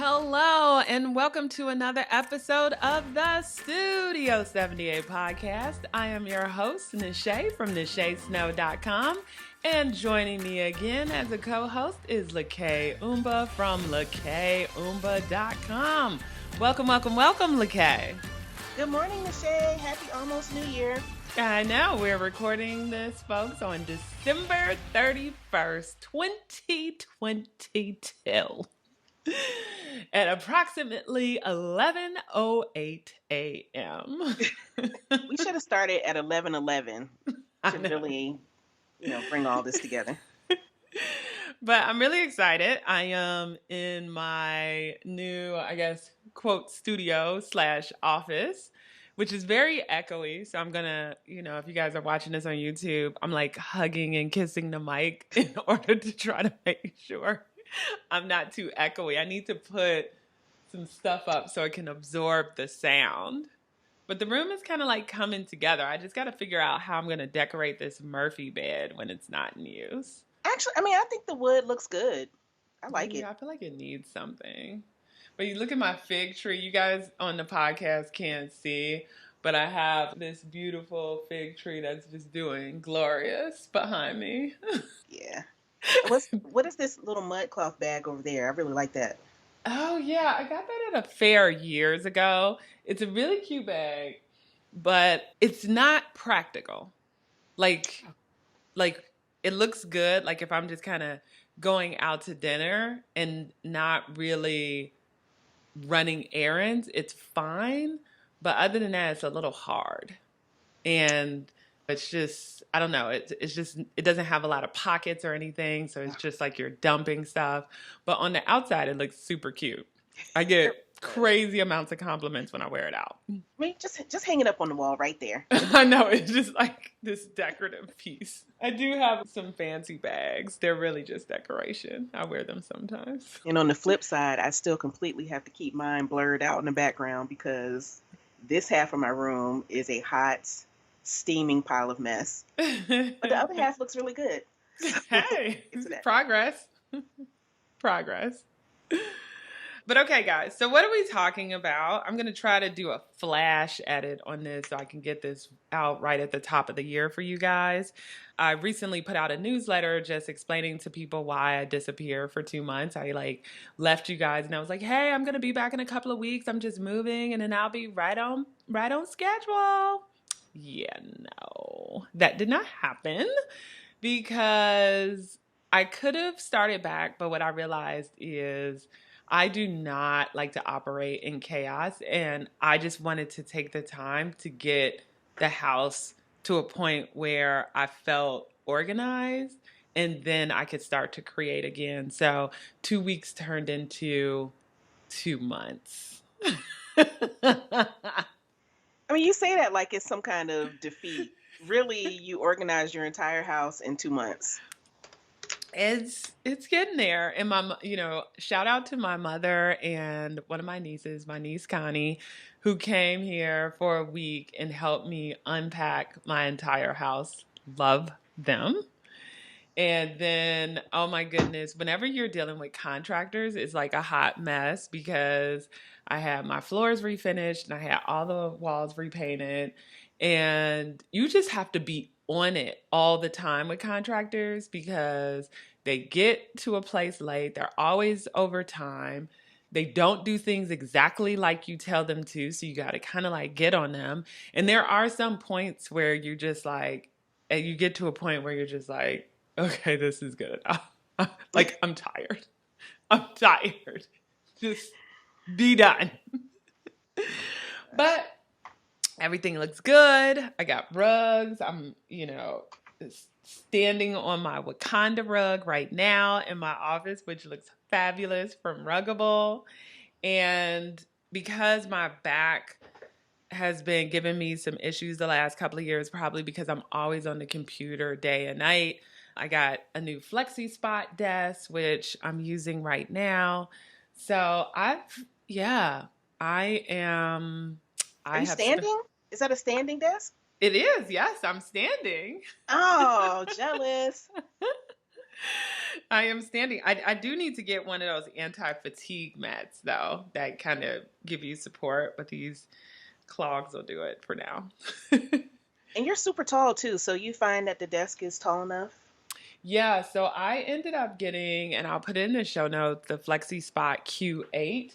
Hello, and welcome to another episode of the Studio 78 podcast. I am your host, Nache from NacheSnow.com, and joining me again as a co-host is LaKaye Umba from LaKayeUmba.com. Welcome, LaKaye. Good morning, Nache. Happy almost New Year. I know, we're recording this, folks, on December 31st, 2022. At approximately 11:08 a.m. We should have started at 11:11 to really, bring all this together. But I'm really excited. I am in my new, quote, studio / office, which is very echoey. So I'm going to, if you guys are watching this on YouTube, I'm like hugging and kissing the mic in order to try to make sure I'm not too echoey. I need to put some stuff up so it can absorb the sound. But the room is kind of like coming together. I just got to figure out how I'm going to decorate this Murphy bed when it's not in use. Actually, I think the wood looks good. I like it. I feel like it needs something. But you look at my fig tree. You guys on the podcast can't see, but I have this beautiful fig tree that's just doing glorious behind me. Yeah. What is this little mud cloth bag over there? I really like that. Oh, yeah. I got that at a fair years ago. It's a really cute bag, but it's not practical. Like it looks good. Like if I'm just kind of going out to dinner and not really running errands, it's fine. But other than that, it's a little hard. And it's just, I don't know. It's just, it doesn't have a lot of pockets or anything. So it's just like you're dumping stuff. But on the outside, it looks super cute. I get crazy amounts of compliments when I wear it out. I mean, just hang it up on the wall right there. I know. It's just like this decorative piece. I do have some fancy bags. They're really just decoration. I wear them sometimes. And on the flip side, I still completely have to keep mine blurred out in the background because this half of my room is a hot, steaming pile of mess. But the other half looks really good. Hey, progress. Progress. But okay, guys, so what are we talking about? I'm going to try to do a flash edit on this so I can get this out right at the top of the year for you guys. I recently put out a newsletter just explaining to people why I disappeared for 2 months. I left you guys and I was like, hey, I'm going to be back in a couple of weeks. I'm just moving and then I'll be right on schedule. Yeah, no, that did not happen because I could have started back. But what I realized is I do not like to operate in chaos. And I just wanted to take the time to get the house to a point where I felt organized and then I could start to create again. So 2 weeks turned into 2 months. I mean, you say that like it's some kind of defeat. Really, you organized your entire house in 2 months. It's getting there. And shout out to my mother and one of my nieces, my niece Connie, who came here for a week and helped me unpack my entire house. Love them. And then, oh my goodness, whenever you're dealing with contractors, it's like a hot mess because I had my floors refinished and I had all the walls repainted. And you just have to be on it all the time with contractors because they get to a place late. They're always over time. They don't do things exactly like you tell them to. So you got to kind of like get on them. And there are some points where you just like, and you get to a point where you're just like, okay, this is good enough. Like, I'm tired. Just be done. But everything looks good. I got rugs. I'm, standing on my Wakanda rug right now in my office, which looks fabulous from Ruggable. And because my back has been giving me some issues the last couple of years, probably because I'm always on the computer day and night, I got a new Flexi Spot desk, which I'm using right now. So I am. Are you standing? Is that a standing desk? It is. Yes, I'm standing. Oh, jealous. I am standing. I do need to get one of those anti-fatigue mats though that kind of give you support, but these clogs will do it for now. And you're super tall too, so you find that the desk is tall enough? Yeah, so I ended up getting, and I'll put it in the show notes, the Flexi Spot Q8,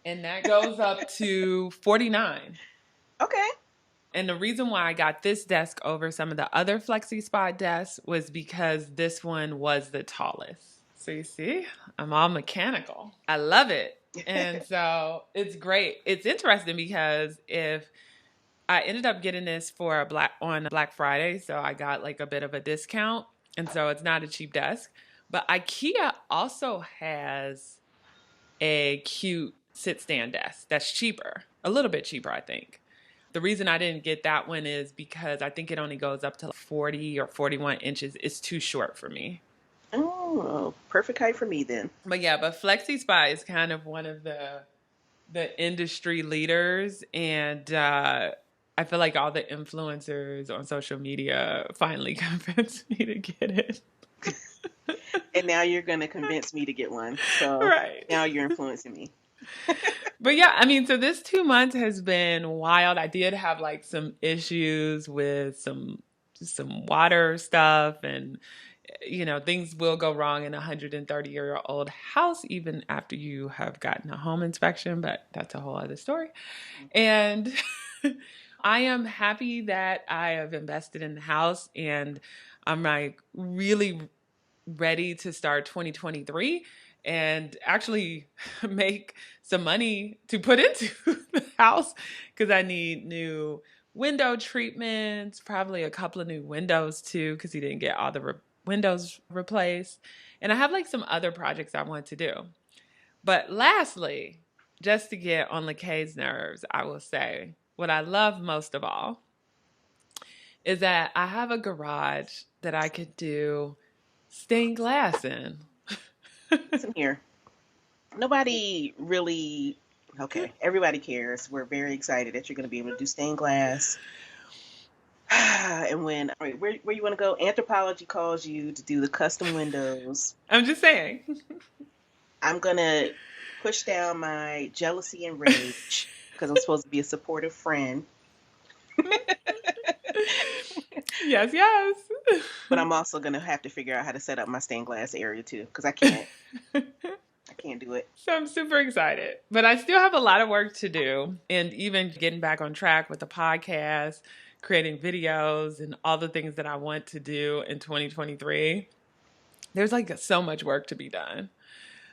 and that goes up to 49. Okay. And the reason why I got this desk over some of the other Flexi Spot desks was because this one was the tallest. So you see, I'm all mechanical. I love it. And so it's great. It's interesting because if I ended up getting this for on Black Friday, so I got like a bit of a discount, and so it's not a cheap desk. But IKEA also has a cute sit stand desk that's cheaper, a little bit cheaper, I think. The reason I didn't get that one is because I think it only goes up to 40 or 41 inches. It's too short for me. Oh, perfect height for me then. But yeah, but Flexi Spot is kind of one of the industry leaders, and I feel like all the influencers on social media finally convinced me to get it. And now you're going to convince me to get one. So Right. now you're influencing me. But yeah, I mean, so this 2 months has been wild. I did have like some issues with some water stuff, and things will go wrong in a 130-year-old house even after you have gotten a home inspection, but that's a whole other story. And I am happy that I have invested in the house, and I'm like really ready to start 2023 and actually make some money to put into the house, because I need new window treatments, probably a couple of new windows too, because he didn't get all the windows replaced. And I have like some other projects I want to do. But lastly, just to get on LaKaye's nerves, I will say what I love most of all is that I have a garage that I could do stained glass in. Listen here. Nobody really, okay, everybody cares. We're very excited that you're going to be able to do stained glass. And when, all right, where you want to go? Anthropology calls you to do the custom windows. I'm just saying. I'm going to push down my jealousy and rage because I'm supposed to be a supportive friend. Yes, yes. But I'm also going to have to figure out how to set up my stained glass area too, because I can't. I can't do it. So I'm super excited. But I still have a lot of work to do, and even getting back on track with the podcast, creating videos, and all the things that I want to do in 2023. There's like so much work to be done.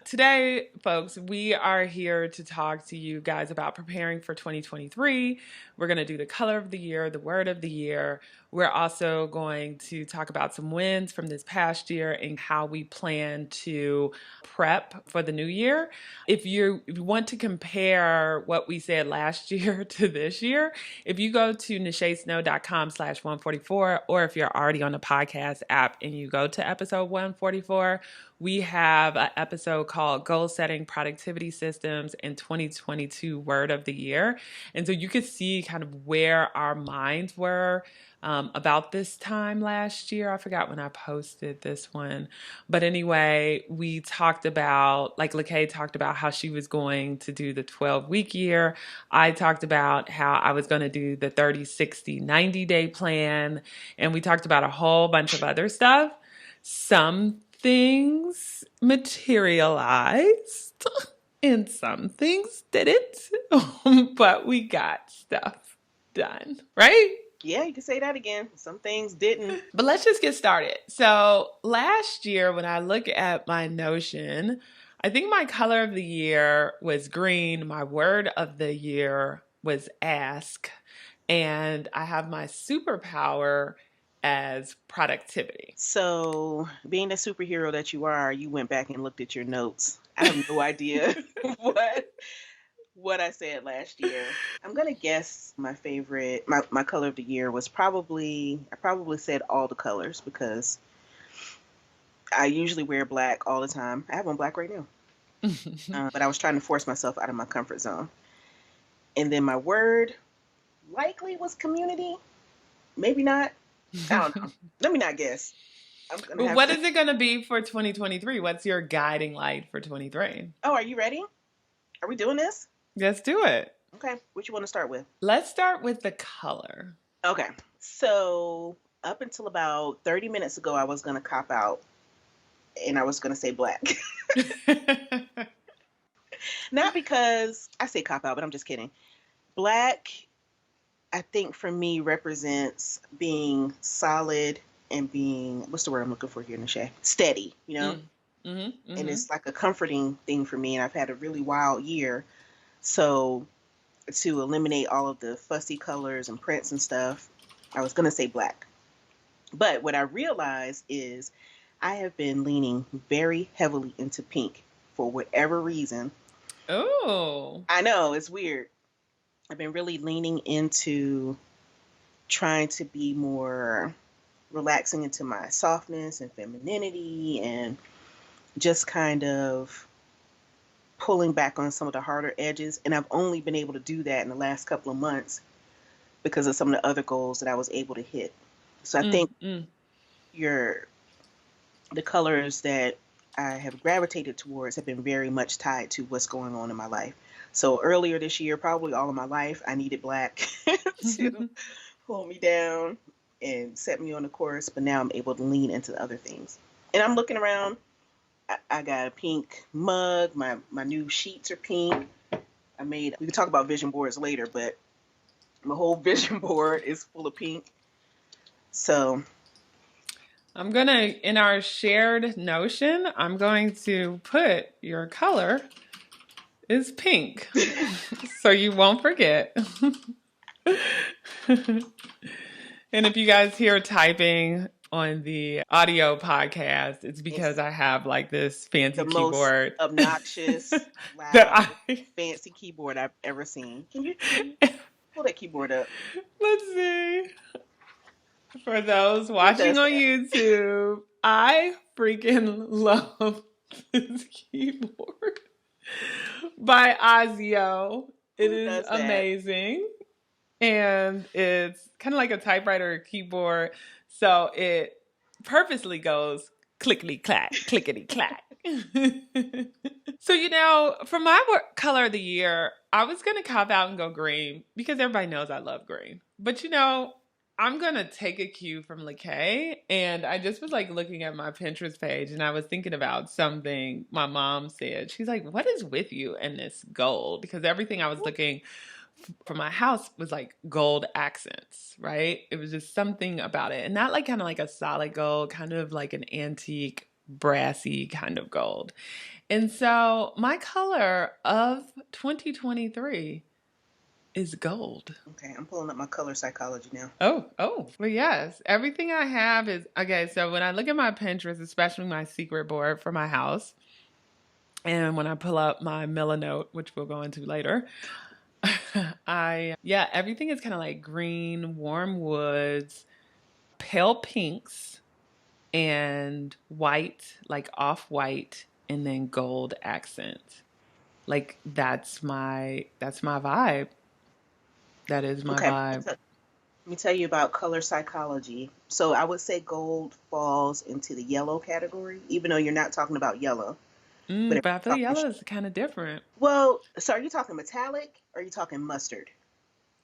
Today, folks, we are here to talk to you guys about preparing for 2023. We're going to do the color of the year, the word of the year. We're also going to talk about some wins from this past year and how we plan to prep for the new year. If you want to compare what we said last year to this year, if you go to nachesnow.com/144, or if you're already on the podcast app and you go to episode 144, we have an episode called Goal Setting Productivity Systems in 2022 Word of the Year. And so you could see kind of where our minds were about this time last year. I forgot when I posted this one. But anyway, we talked about, like LaKaye talked about how she was going to do the 12-week year. I talked about how I was going to do the 30, 60, 90-day plan. And we talked about a whole bunch of other stuff. Some things materialized and some things didn't, but we got stuff done, right? Yeah, you can say that again. Some things didn't. But let's just get started. So last year, when I look at my Notion, I think my color of the year was green. My word of the year was ask. And I have my superpower as productivity. So, being the superhero that you are, you went back and looked at your notes. I have no idea what I said last year. I'm gonna guess my favorite, my color of the year was I probably said all the colors because I usually wear black all the time. I have on black right now. But I was trying to force myself out of my comfort zone. And then my word likely was community. Maybe not. I don't know. Let me not guess. I'm gonna But have what to. is it going to be for 2023? What's your guiding light for 23? Oh, are you ready? Are we doing this? Let's do it. Okay. What you want to start with? Let's start with the color. Okay. So up until about 30 minutes ago, I was gonna cop out and I was gonna say black. Not because I say cop out, but I'm just kidding. Black, I think for me represents being solid and being, what's the word I'm looking for here, Nache? Steady, you know? Mm. Mm-hmm, And mm-hmm. it's like a comforting thing for me. And I've had a really wild year. So to eliminate all of the fussy colors and prints and stuff, I was going to say black. But what I realized is I have been leaning very heavily into pink for whatever reason. Oh. I know it's weird. I've been really leaning into trying to be more relaxing into my softness and femininity and just kind of pulling back on some of the harder edges. And I've only been able to do that in the last couple of months because of some of the other goals that I was able to hit. So I think Mm. your the colors that I have gravitated towards have been very much tied to what's going on in my life. So earlier this year, probably all of my life, I needed black to pull me down and set me on the course, but now I'm able to lean into the other things. And I'm looking around. I got a pink mug. My new sheets are pink. We can talk about vision boards later, but my whole vision board is full of pink. So, I'm going to, in our shared Notion, I'm going to put your color is pink. So you won't forget. And if you guys hear typing on the audio podcast, it's it's because I have like this the fancy most keyboard obnoxious, that loud, I fancy keyboard I've ever seen. Can you pull that keyboard up? let's see. For those Who watching does on that? YouTube, I freaking love this keyboard by Ozio. It Who is does that? amazing. And it's kind of like a typewriter keyboard. So it purposely goes clickety clack, clickety clack. So, for my color of the year, I was going to cop out and go green because everybody knows I love green. But, I'm going to take a cue from LaKaye. And I just was like looking at my Pinterest page and I was thinking about something my mom said. She's like, "What is with you and this gold?" Because everything I was looking for my house was like gold accents, right? It was just something about it. And not like kind of like a solid gold, kind of like an antique, brassy kind of gold. And so my color of 2023 is gold. Okay, I'm pulling up my color psychology now. Oh, well, yes. Everything I have is okay. So when I look at my Pinterest, especially my secret board for my house, and when I pull up my Melanote, which we'll go into later, everything is kind of like green, warm woods, pale pinks, and white, like off white, and then gold accent. Like that's my vibe. That is my Okay, vibe. let me tell you about color psychology. So I would say gold falls into the yellow category, even though you're not talking about yellow. But if But I feel you're talking, yellow is kind of different. well, so are you talking metallic or are you talking mustard?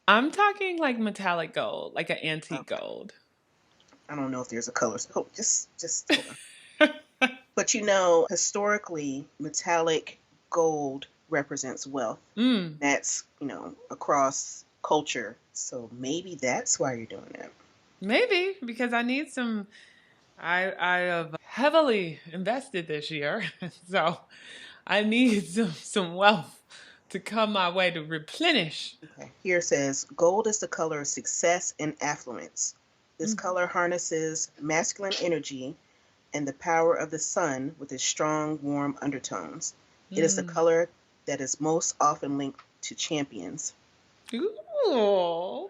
I'm talking like metallic gold, like an antique Okay, gold. I don't know if there's a color. Oh, just hold on. But historically, metallic gold represents wealth. mm, That's, across culture. So maybe that's why you're doing that. Maybe because I need some. I have heavily invested this year, so I need some wealth to come my way to replenish. Okay. Here it says gold is the color of success and affluence. This Mm, color harnesses masculine energy and the power of the sun with its strong, warm undertones. It is the mm. color that is most often linked to champions. Ooh.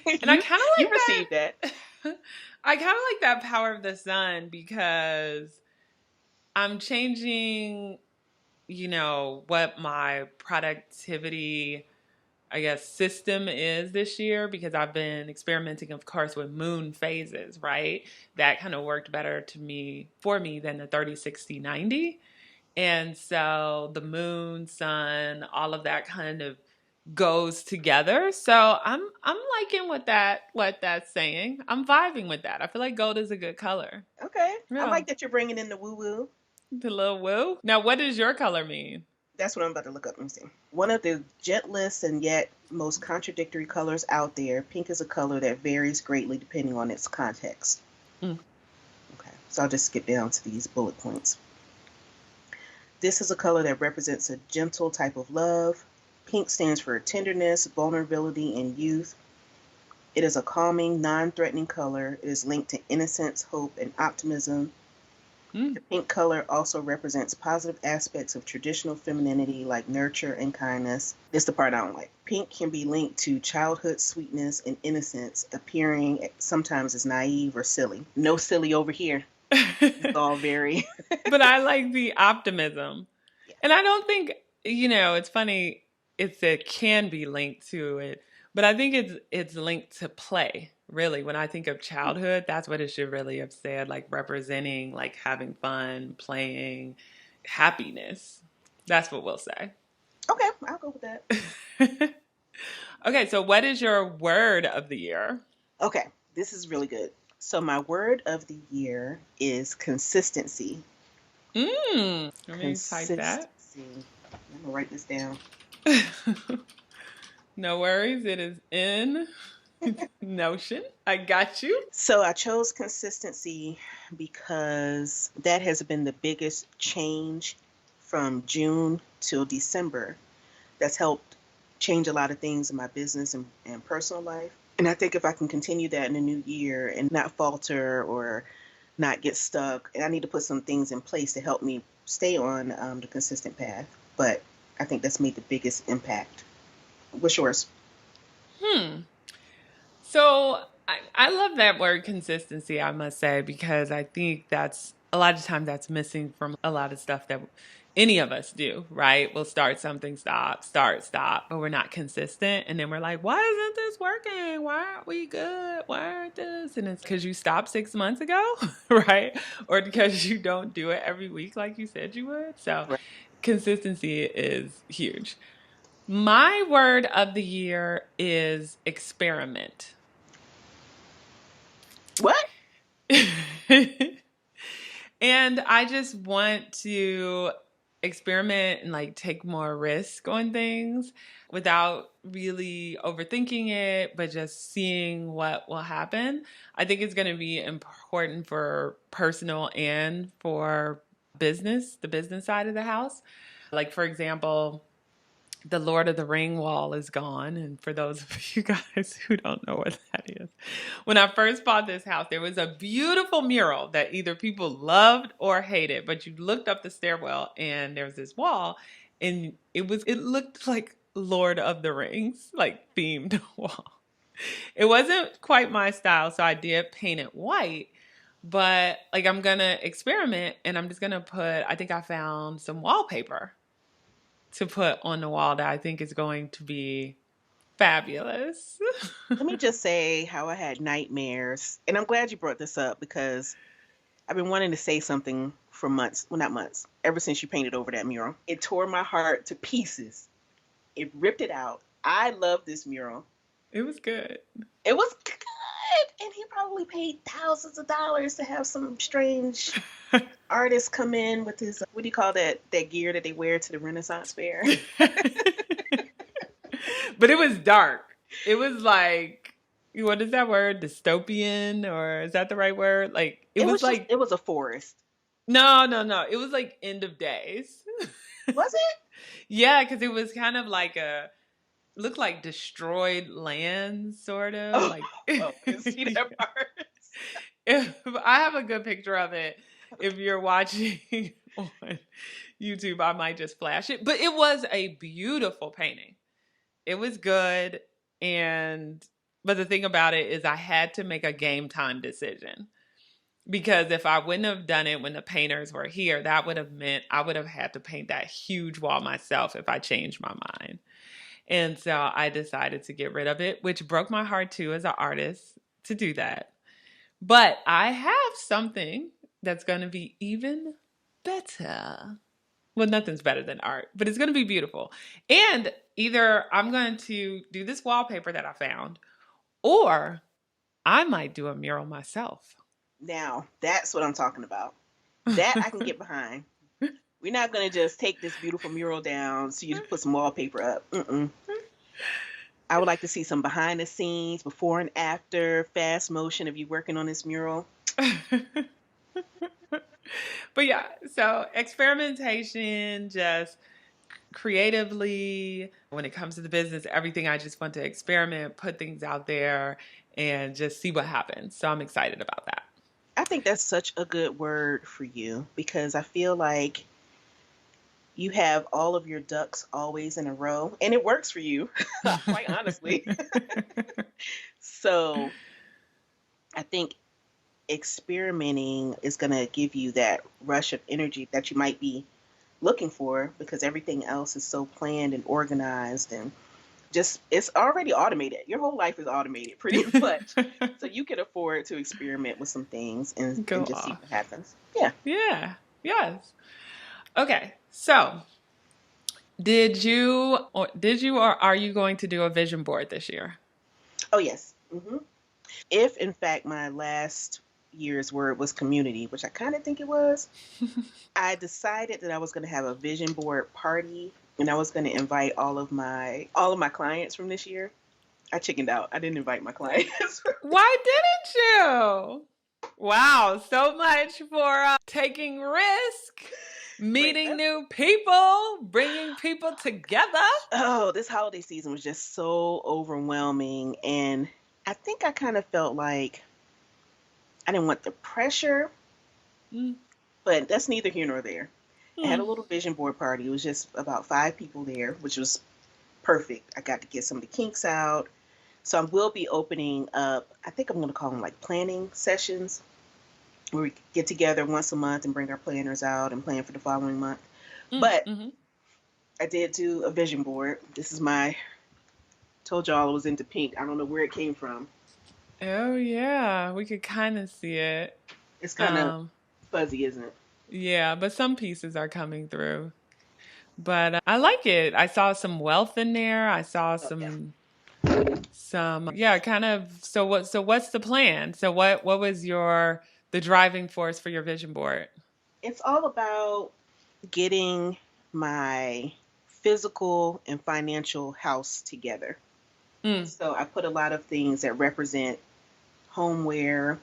And I you kind you of received that. like that. I kind of like that power of the sun because I'm changing, what my productivity I guess, system is this year because I've been experimenting, of course, with moon phases, right? That kind of worked better for me than the 30, 60, 90. And so the moon, sun, all of that kind of goes together. So I'm liking what that's saying. I'm vibing with that. I feel like gold is a good color. Okay. I Yeah. like that you're bringing in the woo woo. The little woo. Now, what does your color mean? That's what I'm about to look up. Let me see. One of the gentlest and yet most contradictory colors out there, pink is a color that varies greatly depending on its context. Mm. Okay, so I'll just skip down to these bullet points. This is a color that represents a gentle type of love. Pink stands for tenderness, vulnerability, and youth. It is a calming, non-threatening color. It is linked to innocence, hope, and optimism. The pink color also represents positive aspects of traditional femininity like nurture and kindness. This is the part I don't like. Pink can be linked to childhood sweetness and innocence, appearing sometimes as naive or silly. No silly over here. It's all very... But I like the optimism. Yeah. And I don't think, it's funny, it can be linked to it, but I think it's linked to play. Really, when I think of childhood, that's what it should really have said, like representing, like having fun, playing, happiness. That's what we'll say. Okay, I'll go with that. Okay, so what is your word of the year? Okay, this is really good. So my word of the year is consistency. Let me type that. Consistency. I'm gonna write this down. No worries, it is in Notion. I got you. So I chose consistency because that has been the biggest change from June till December. That's helped change a lot of things in my business and personal life. And I think if I can continue that in the new year and not falter or not get stuck, and I need to put some things in place to help me stay on the consistent path. But I think that's made the biggest impact. What's yours? So I love that word consistency, I must say, because I think that's a lot of times that's missing from a lot of stuff that any of us do, right? We'll start something, stop, stop, but we're not consistent. And then we're like, why isn't this working? Why aren't we good? Why aren't this? And it's because you stopped 6 months ago, right? Or because you don't do it every week like you said you would. So Right. consistency is huge. My word of the year is experiment. What? And I just want to experiment and like take more risk on things without really overthinking it, but just seeing what will happen. I think it's going to be important for personal and for business, the business side of the house. Like, for example, the Lord of the Ring wall is gone. And for those of you guys who don't know what that is, when I first bought this house, there was a beautiful mural that either people loved or hated. But you looked up the stairwell and there was this wall, and it looked like Lord of the Rings, like themed wall. It wasn't quite my style, so I did paint it white. But like I'm gonna experiment and I'm just gonna I think I found some wallpaper to put on the wall that I think is going to be fabulous. Let me just say how I had nightmares. And I'm glad you brought this up because I've been wanting to say something for months. Well, not months. Ever since you painted over that mural. It tore my heart to pieces. It ripped it out. I love this mural. It was good. It was good. And he probably paid thousands of dollars to have some strange artist come in with his, what do you call that gear that they wear to the Renaissance fair? But it was dark. It was like, what is that word? Dystopian, or is that the right word? Like it was like, it was a forest. no. It was like end of days. Was it? Yeah, because it was kind of like looked like destroyed land, sort of. Oh, like I didn't see that part. If I have a good picture of it, if you're watching on YouTube, I might just flash it. But it was a beautiful painting. It was good. But the thing about it is I had to make a game time decision. Because if I wouldn't have done it when the painters were here, that would have meant I would have had to paint that huge wall myself if I changed my mind. And so I decided to get rid of it, which broke my heart too as an artist to do that. But I have something that's going to be even better. Well, nothing's better than art, but it's going to be beautiful. And either I'm going to do this wallpaper that I found, or I might do a mural myself. Now, that's what I'm talking about. That I can get behind. We're not going to just take this beautiful mural down so you just put some wallpaper up. Mm-mm. I would like to see some behind the scenes, before and after, fast motion of you working on this mural. But yeah, so experimentation, just creatively, when it comes to the business, everything, I just want to experiment, put things out there, and just see what happens. So I'm excited about that. I think that's such a good word for you because I feel like you have all of your ducks always in a row and it works for you, quite honestly. So I think experimenting is going to give you that rush of energy that you might be looking for because everything else is so planned and organized and just it's already automated. Your whole life is automated pretty much. So you can afford to experiment with some things Go and just see off. what happens. Yeah. Yeah. Yes. Okay. So, or are you going to do a vision board this year? Oh, yes. If in fact my last year's word was community, which I kind of think it was, I decided that I was going to have a vision board party and I was going to invite all of my clients from this year. I chickened out. I didn't invite my clients. Why didn't you? Wow, so much for taking risk, Wait, meeting new people, bringing people together. oh, this holiday season was just so overwhelming and I think I kind of felt like I didn't want the pressure, Mm, but that's neither here nor there. I had a mm, little vision board party. It was just about 5 people there, which was perfect. I got to get some of the kinks out. So I will be opening up, I think I'm going to call them like planning sessions where we get together once a month and bring our planners out and plan for the following month. But mm-hmm. I did do a vision board. This is told y'all I was into pink. I don't know where it came from. Oh yeah, we could kind of see it. It's kind of Um, fuzzy, isn't it? yeah, but some pieces are coming through. But I like it. I saw some wealth in there. I saw Oh, yeah. some yeah, kind of. So what's the plan? So what was the driving force for your vision board? It's all about getting my physical and financial house together. Mm. So I put a lot of things that represent homeware.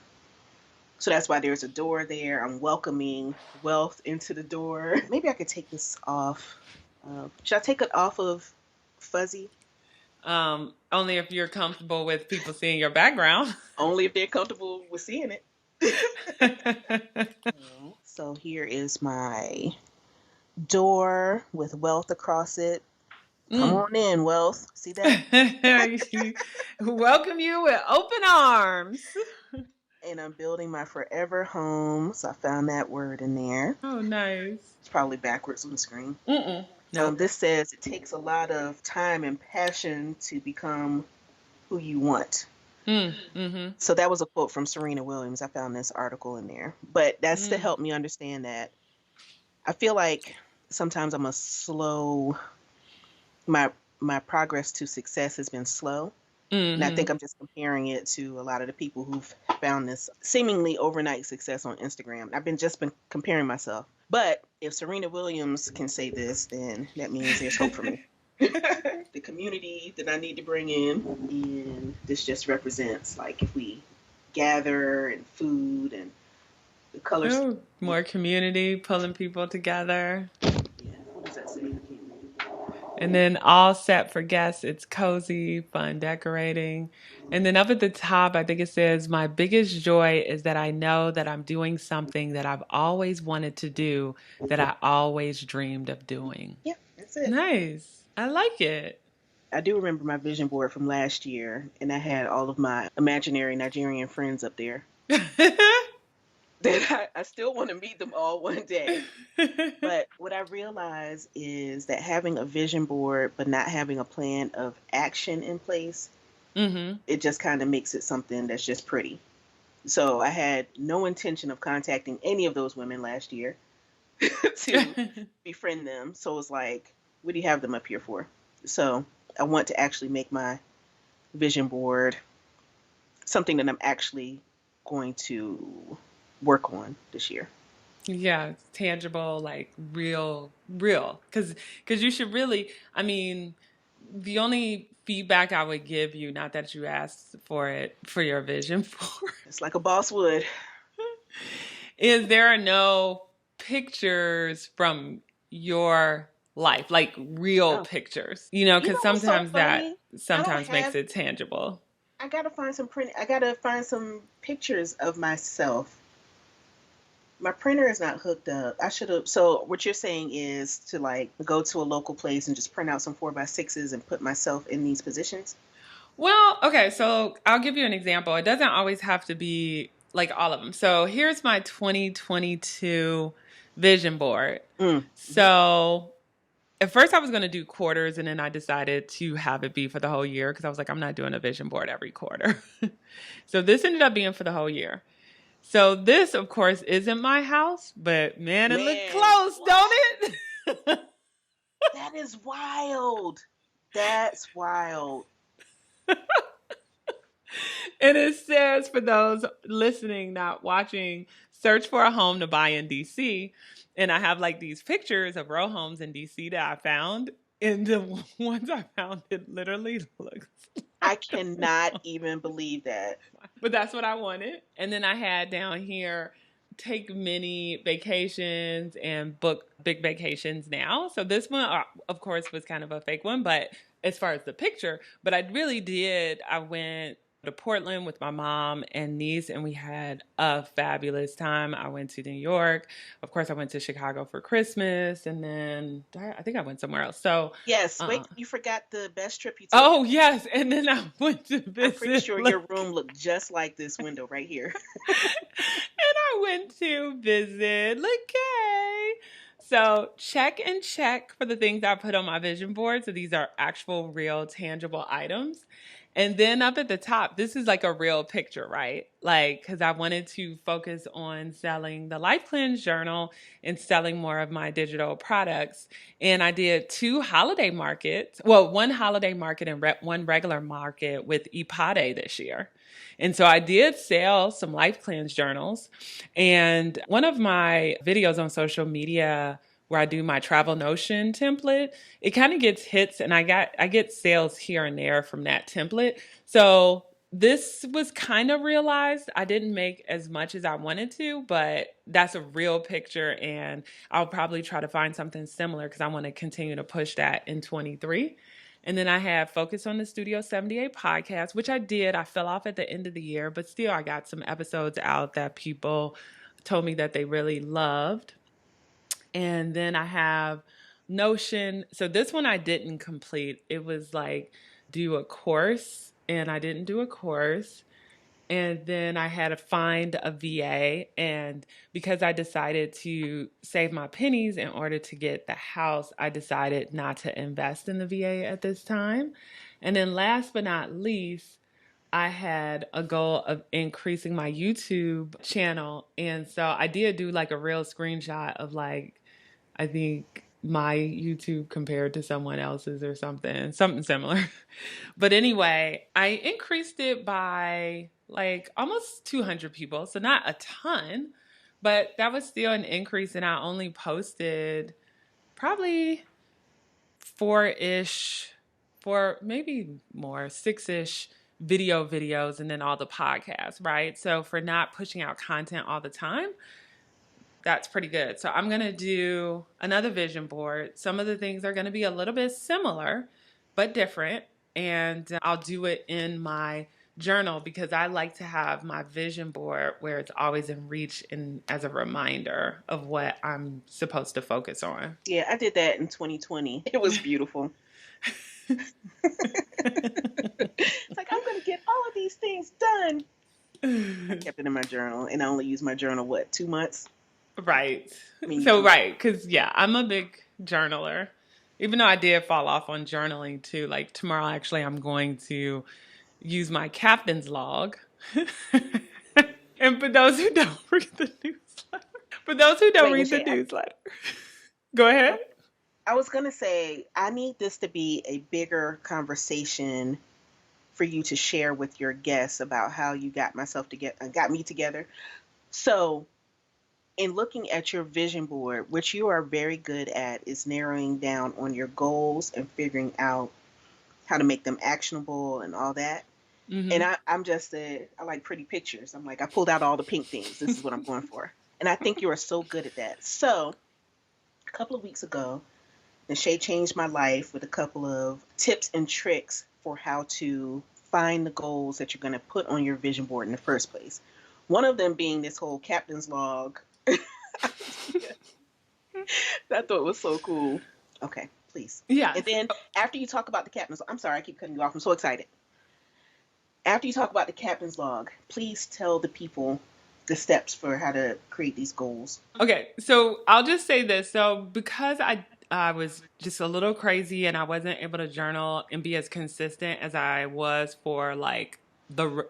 So that's why there's a door there. I'm welcoming wealth into the door. Maybe I could take this off. Should I take it off of fuzzy? Only if you're comfortable with people seeing your background. Only if they're comfortable with seeing it. So here is my door with wealth across it. Come Mm. on in, wealth. See that? Welcome you with open arms. And I'm building my forever home. So I found that word in there. Oh, nice. It's probably backwards on the screen. Mm-mm. Nope. This says it takes a lot of time and passion to become who you want. Mm-hmm. So that was a quote from Serena Williams. I found this article in there. But that's to Mm. help me understand that I feel like sometimes my progress to success has been slow. And I Mm-hmm. think I'm just comparing it to a lot of the people who've found this seemingly overnight success on Instagram. I've been comparing myself. But if Serena Williams can say this, then that means there's hope for me. The community that I need to bring in, and this just represents like if we gather and food and the colors. Oh, more community, pulling people together. Yeah, what does that say? I can't read. And then all set for guests. It's cozy, fun decorating. And then up at the top, I think it says, my biggest joy is that I know that I'm doing something that I've always wanted to do, that I always dreamed of doing. Yeah, that's it. Nice. I like it. I do remember my vision board from last year, and I had all of my imaginary Nigerian friends up there. that I still want to meet them all one day. But what I realize is that having a vision board but not having a plan of action in place, Mm-hmm. it just kind of makes it something that's just pretty. So I had no intention of contacting any of those women last year to befriend them. So it's like, what do you have them up here for? So I want to actually make my vision board something that I'm actually going to work on this year. Yeah, tangible, like real. Because you should really, I mean, the only feedback I would give you, not that you asked for it for your vision board, It's like a boss would. is there are no pictures from your life, like real Oh, pictures, you because know what's so sometimes that funny? I don't sometimes makes have. it tangible. I gotta find some print. I gotta find some pictures of myself. My printer is not hooked up. I should have. So what you're saying is to like go to a local place and just print out some 4x6s and put myself in these positions. Well, okay, so I'll give you an example. It doesn't always have to be like all of them. So here's my 2022 vision board. Mm. So at first I was going to do quarters and then I decided to have it be for the whole year because I was like, I'm not doing a vision board every quarter. So this ended up being for the whole year. So this, of course, isn't my house, but man, it looked Man, close, what? don't it? That is wild. That's wild. And it says for those listening, not watching, search for a home to buy in DC. And I have like these pictures of row homes in DC that I found. And the ones I found, it literally looks I like the cannot one. even believe that. But that's what I wanted. And then I had down here, take many vacations and book big vacations now. So this one, of course, was kind of a fake one, but as far as the picture, but I really did. I went to Portland with my mom and niece, and we had a fabulous time. I went to New York. Of course, I went to Chicago for Christmas, and then I think I went somewhere else. So, Yes, uh, wait, you forgot the best trip you took. oh yes, and then I went to I'm pretty visit sure your room looked just like this window right here. and I went to visit LaKaye. So check and check for the things I put on my vision board. So these are actual, real, tangible items. And then up at the top, this is like a real picture, right? Like, because I wanted to focus on selling the Life Cleanse Journal and selling more of my digital products. And I did two holiday markets. Well, one holiday market and one regular market with Ipade this year. And so I did sell some Life Cleanse journals. And one of my videos on social media where I do my travel notion template, it kind of gets hits and I get sales here and there from that template. So this was kind of realized. I didn't make as much as I wanted to, but that's a real picture and I'll probably try to find something similar because I want to continue to push that in 23. And then I have Focus on the Studio 78 podcast, which I did. I fell off at the end of the year, but still I got some episodes out that people told me that they really loved. And then I have Notion. So this one I didn't complete. It was like do a course, and I didn't do a course. And then I had to find a VA. And because I decided to save my pennies in order to get the house, I decided not to invest in the VA at this time. And then last but not least, I had a goal of increasing my YouTube channel. And so I did do like a real screenshot of like, I think my YouTube compared to someone else's or something similar. But anyway, I increased it by like almost 200 people. So not a ton, but that was still an increase. And I only posted probably four-ish, four, maybe more, six-ish videos and then all the podcasts, right? So for not pushing out content all the time, that's pretty good. So I'm going to do another vision board. Some of the things are going to be a little bit similar, but different. And I'll do it in my journal because I like to have my vision board where it's always in reach and as a reminder of what I'm supposed to focus on. Yeah, I did that in 2020. It was beautiful. It's like, I'm going to get all of these things done. I kept it in my journal, and I only used my journal, what, 2 months? Right. I mean, So, right. Because, yeah, I'm a big journaler. Even though I did fall off on journaling too. Like tomorrow, actually, I'm going to use my captain's log. And for those who don't read the newsletter, for those who don't wait, read the Nache, newsletter, go ahead. I was going to say, I need this to be a bigger conversation for you to share with your guests about how you got me together. So, in looking at your vision board, which you are very good at, is narrowing down on your goals and figuring out how to make them actionable and all that. And Mm-hmm. I like pretty pictures. I'm like, I pulled out all the pink things. This is what I'm going for. And I think you are so good at that. So, a couple of weeks ago, Nache changed my life with a couple of tips and tricks for how to find the goals that you're going to put on your vision board in the first place. One of them being this whole captain's log idea that I thought was so cool. Okay, please. And Yes. then after you talk about the captain's, I'm sorry, I keep cutting you off. I'm so excited. After you talk about the captain's log, please tell the people the steps for how to create these goals. Okay, so I'll just say this. So because I was just a little crazy and I wasn't able to journal and be as consistent as I was for like the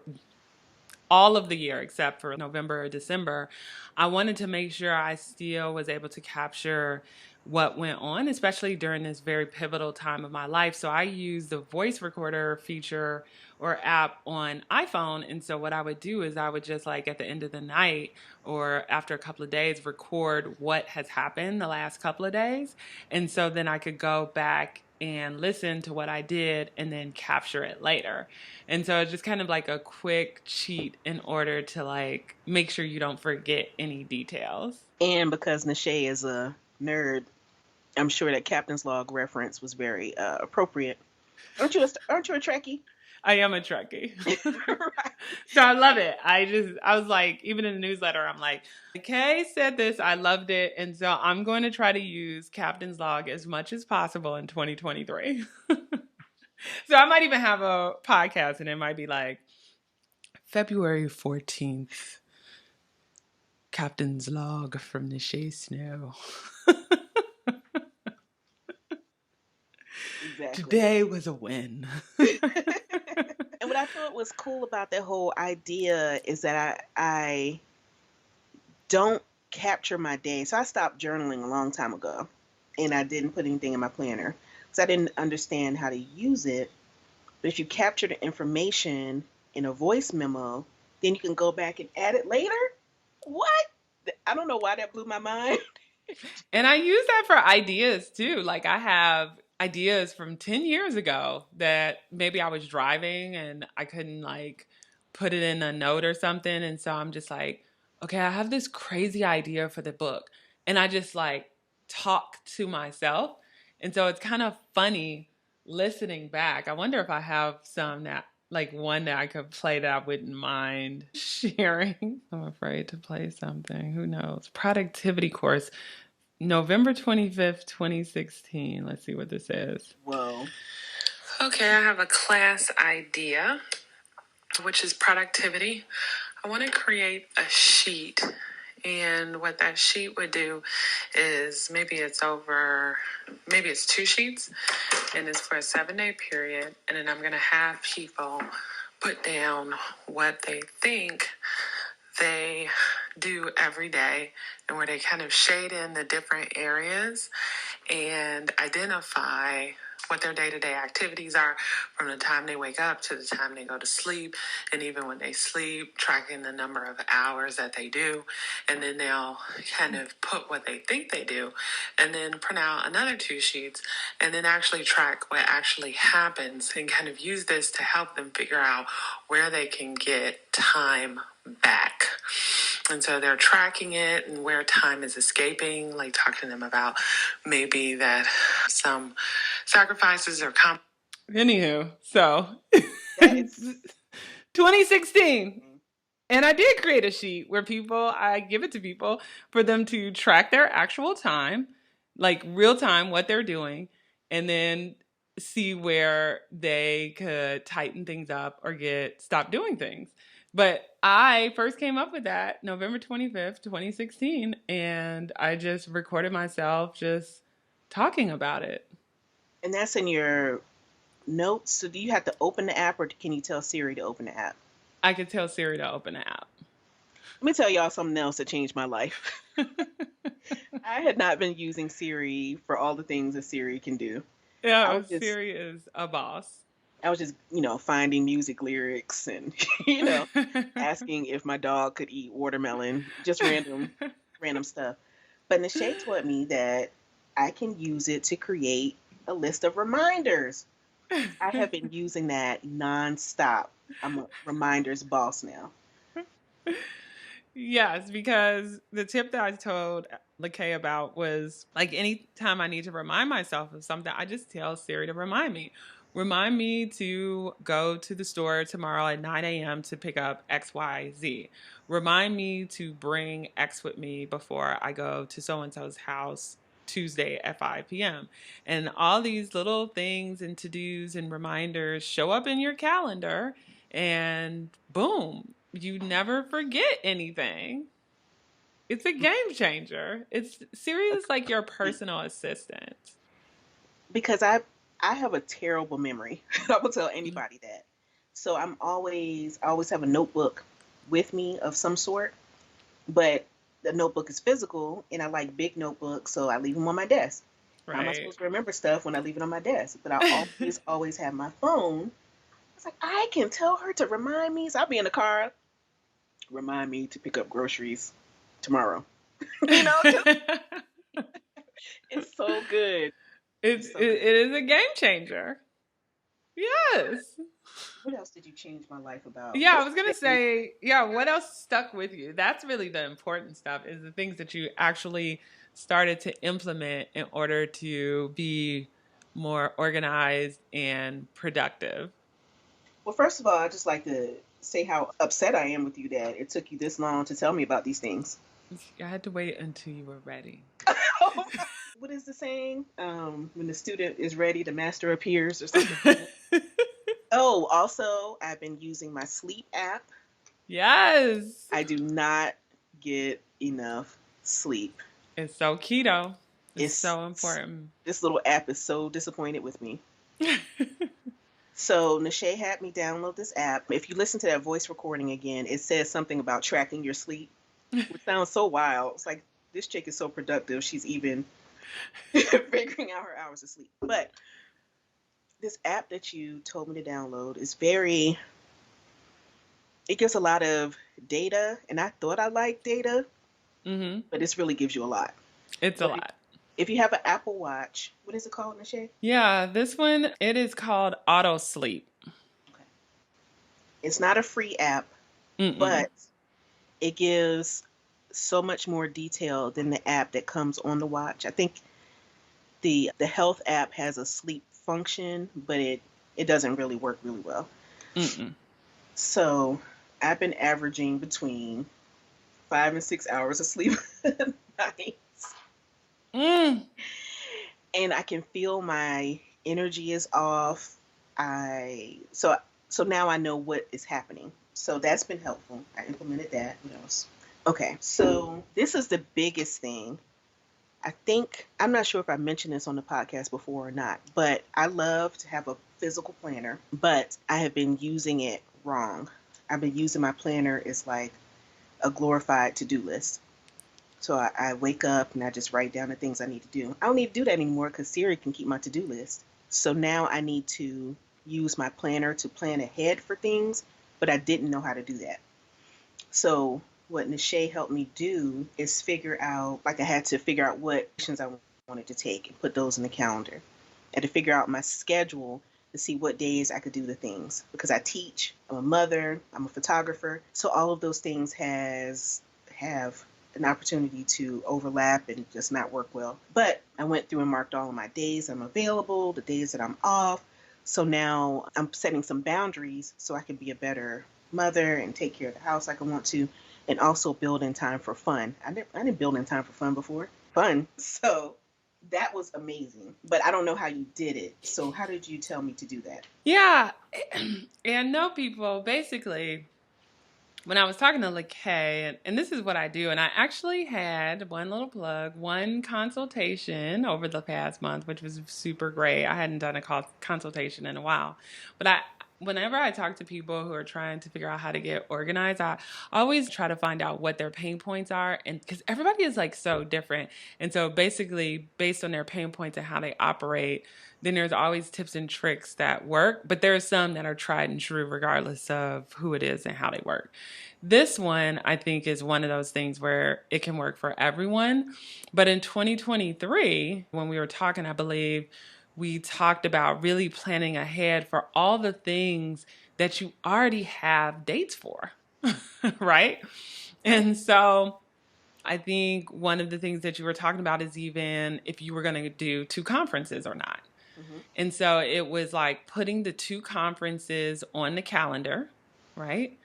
all of the year except for November or December, I wanted to make sure I still was able to capture what went on, especially during this very pivotal time of my life. So I used the voice recorder feature or app on iPhone. And so what I would do is I would just like at the end of the night or after a couple of days record what has happened the last couple of days. And so then I could go back and listen to what I did and then capture it later. And so it's just kind of like a quick cheat in order to like make sure you don't forget any details. And because Nache is a nerd, I'm sure that captain's log reference was very appropriate. Aren't you a Trekkie? I am a Trekkie. Right. So I love it. I was like, even in the newsletter, I'm like, Kay said this, I loved it. And so I'm going to try to use Captain's Log as much as possible in 2023. So I might even have a podcast and it might be like February 14th, Captain's Log from Nache Snow. Exactly. Today was a win. And what I thought was cool about that whole idea is that I don't capture my day. So I stopped journaling a long time ago, and I didn't put anything in my planner because I didn't understand how to use it. But if you capture the information in a voice memo, then you can go back and add it later. What? I don't know why that blew my mind. And I use that for ideas too. Like I have ideas from 10 years ago that maybe I was driving and I couldn't like put it in a note or something. And so I'm just like, okay, I have this crazy idea for the book. And I just like talk to myself. And so it's kind of funny listening back. I wonder if I have some that like one that I could play that I wouldn't mind sharing. I'm afraid to play something. Who knows? Productivity course. November 25th, 2016. Let's see what this is. Whoa. Okay, I have a class idea, which is productivity. I want to create a sheet. And what that sheet would do is maybe it's 2 sheets, and it's for a 7-day period. And then I'm going to have people put down what they think they do every day and where they kind of shade in the different areas and identify what their day-to-day activities are from the time they wake up to the time they go to sleep, and even when they sleep, tracking the number of hours that they do, and then they'll kind of put what they think they do, and then print out another 2 sheets, and then actually track what actually happens, and kind of use this to help them figure out where they can get time back. And so they're tracking it and where time is escaping, like talking to them about maybe that some sacrifices are Anywho, so That is 2016. And I did create a sheet where I give it to people for them to track their actual time, like real time, what they're doing, and then see where they could tighten things up or stop doing things. But I first came up with that November 25th, 2016, and I just recorded myself just talking about it. And that's in your notes. So do you have to open the app or can you tell Siri to open the app? I could tell Siri to open the app. Let me tell y'all something else that changed my life. I had not been using Siri for all the things that Siri can do. I Yeah, was just Siri is a boss. I was just, finding music lyrics and, you know, asking if my dog could eat watermelon, just random stuff. But Nache taught me that I can use it to create a list of reminders. I have been using that nonstop. I'm a reminders boss now. Yes, because the tip that I told LaKaye about was like anytime I need to remind myself of something, I just tell Siri to remind me. Remind me to go to the store tomorrow at 9 a.m. to pick up XYZ. Remind me to bring X with me before I go to so and so's house Tuesday at 5 p.m. And all these little things and to dos and reminders show up in your calendar, and boom, you never forget anything. It's a game changer. It's serious like your personal assistant. Because I have a terrible memory. I will tell anybody that. So I always have a notebook with me of some sort, but the notebook is physical and I like big notebooks, so I leave them on my desk. How am I Right. supposed to remember stuff when I leave it on my desk? But I always have my phone. It's like I can tell her to remind me. So I'll be in the car, remind me to pick up groceries tomorrow. Just it's so good. it, It's so good. it is a game changer. Yes. What else did you change my life about? Yeah, I What's was the gonna thing? say, yeah, what else stuck with you? That's really the important stuff, is the things that you actually started to implement in order to be more organized and productive. Well, first of all, I just like to say how upset I am with you that it took you this long to tell me about these things. I had to wait until you were ready. What is the saying? When the student is ready, the master appears, or something like that. Oh, also, I've been using my sleep app. Yes. I do not get enough sleep. It's so keto. It's It's so important. this little app is so disappointed with me. So Nache had me download this app. If you listen to that voice recording again, it says something about tracking your sleep, which sounds so wild. It's like this chick is so productive. She's even figuring out her hours of sleep. But this app that you told me to download is it gives a lot of data, and I thought I liked data, Mm-hmm. but this really gives you a lot. It's a But lot. if you have an Apple Watch, what is it called, Nache? Yeah, this one, it is called Auto Sleep. Okay. It's not a free app, Mm-mm. but it gives so much more detail than the app that comes on the watch. I think the health app has a sleep function, but it doesn't really work really well. Mm-mm. So I've been averaging between 5 and 6 hours of sleep a night, Mm. and I can feel my energy is off. I so now I know what is happening. So that's been helpful. I implemented that. What else? Okay, so this is the biggest thing. I think I'm not sure if I mentioned this on the podcast before or not, but I love to have a physical planner, but I have been using it wrong. I've been using my planner as like a glorified to-do list. So I wake up and I just write down the things I need to do. I don't need to do that anymore because Siri can keep my to-do list. So now I need to use my planner to plan ahead for things, but I didn't know how to do that. So what Nache helped me do is figure out, like I had to figure out what actions I wanted to take and put those in the calendar. I had to figure out my schedule to see what days I could do the things because I teach, I'm a mother, I'm a photographer. So all of those things have an opportunity to overlap and just not work well. But I went through and marked all of my days I'm available, the days that I'm off. So now I'm setting some boundaries so I can be a better mother and take care of the house like I want to, and also build in time for fun. I didn't build in time for fun before. Fun. So that was amazing. But I don't know how you did it. So how did you tell me to do that? Yeah. And no, people, basically, when I was talking to LaKaye, and this is what I do, and I actually had one little plug, one consultation over the past month, which was super great. I hadn't done a consultation in a while, but whenever I talk to people who are trying to figure out how to get organized, I always try to find out what their pain points are, and because everybody is like so different, and so basically based on their pain points and how they operate, then there's always tips and tricks that work, but there are some that are tried and true regardless of who it is and how they work. This one, I think, is one of those things where it can work for everyone. But in 2023, when we were talking, I believe we talked about really planning ahead for all the things that you already have dates for, right? Right. And so I think one of the things that you were talking about is even if you were going to do two conferences or not. Mm-hmm. And so it was like putting the two conferences on the calendar, right?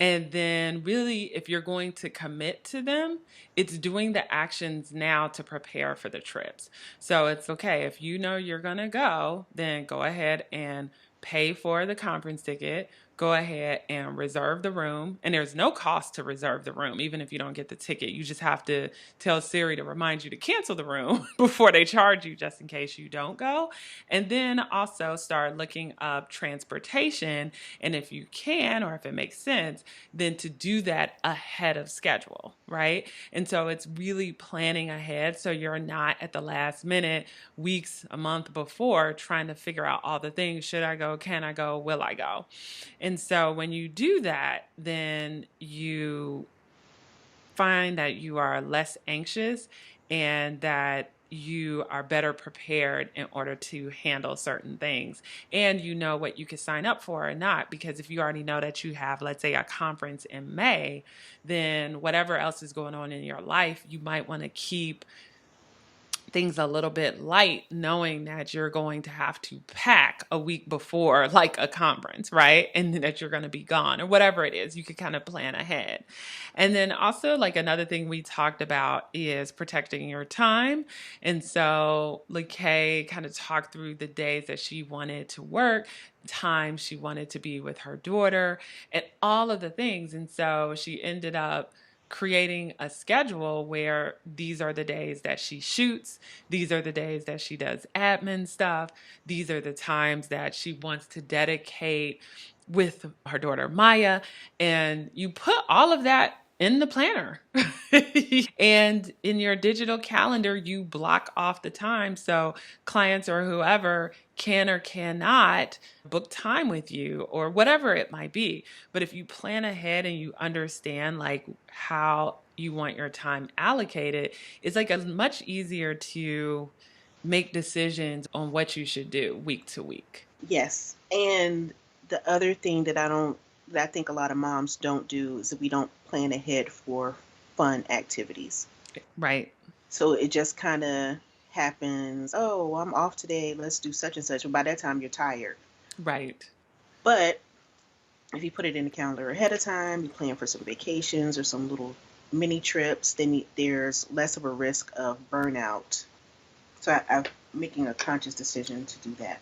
And then, really, if you're going to commit to them, it's doing the actions now to prepare for the trips. So it's okay. If you know you're going to go, then go ahead and pay for the conference ticket. Go ahead and reserve the room. And there's no cost to reserve the room, even if you don't get the ticket. You just have to tell Siri to remind you to cancel the room before they charge you, just in case you don't go. And then also start looking up transportation. And if you can, or if it makes sense, then to do that ahead of schedule, right? And so it's really planning ahead so you're not at the last minute, weeks, a month before, trying to figure out all the things. Should I go? Can I go? Will I go? And so when you do that, then you find that you are less anxious and that you are better prepared in order to handle certain things, and you know what you can sign up for or not, because if you already know that you have, let's say, a conference in May, then whatever else is going on in your life, you might want to keep things a little bit light, knowing that you're going to have to pack a week before, like a conference, right? And that you're going to be gone or whatever it is. You could kind of plan ahead. And then also, like, another thing we talked about is protecting your time. And so LaKaye kind of talked through the days that she wanted to work, time she wanted to be with her daughter, and all of the things. And so she ended up creating a schedule where these are the days that she shoots, these are the days that she does admin stuff, these are the times that she wants to dedicate with her daughter Maya, and you put all of that in the planner. And in your digital calendar, you block off the time so clients or whoever can or cannot book time with you or whatever it might be. But if you plan ahead and you understand like how you want your time allocated, it's like a much easier to make decisions on what you should do week to week. Yes. And the other thing that I think a lot of moms don't do is that we don't plan ahead for fun activities. Right. So it just kind of happens. Oh, I'm off today. Let's do such and such. And by that time, you're tired. Right. But if you put it in the calendar ahead of time, you plan for some vacations or some little mini trips, then there's less of a risk of burnout. So I'm making a conscious decision to do that.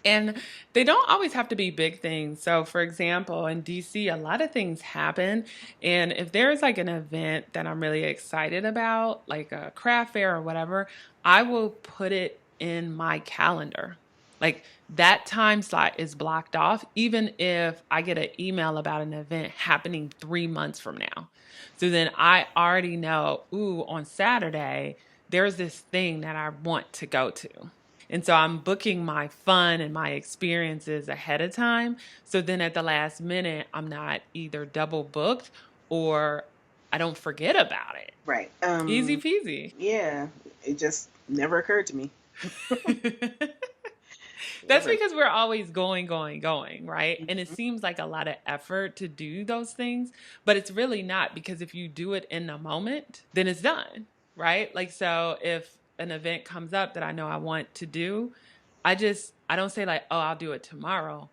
And they don't always have to be big things. So, for example, in DC, a lot of things happen. And if there's like an event that I'm really excited about, like a craft fair or whatever, I will put it in my calendar. Like that time slot is blocked off, even if I get an email about an event happening 3 months from now. So then I already know, ooh, on Saturday, there's this thing that I want to go to. And so I'm booking my fun and my experiences ahead of time. So then at the last minute, I'm not either double booked or I don't forget about it. Right. Easy peasy. Yeah, it just never occurred to me. That's Never. because we're always going, going, going, right? And it Mhm. seems like a lot of effort to do those things, but it's really not, because if you do it in the moment, then it's done, right? Like, so if an event comes up that I know I want to do, I don't say like, oh, I'll do it tomorrow.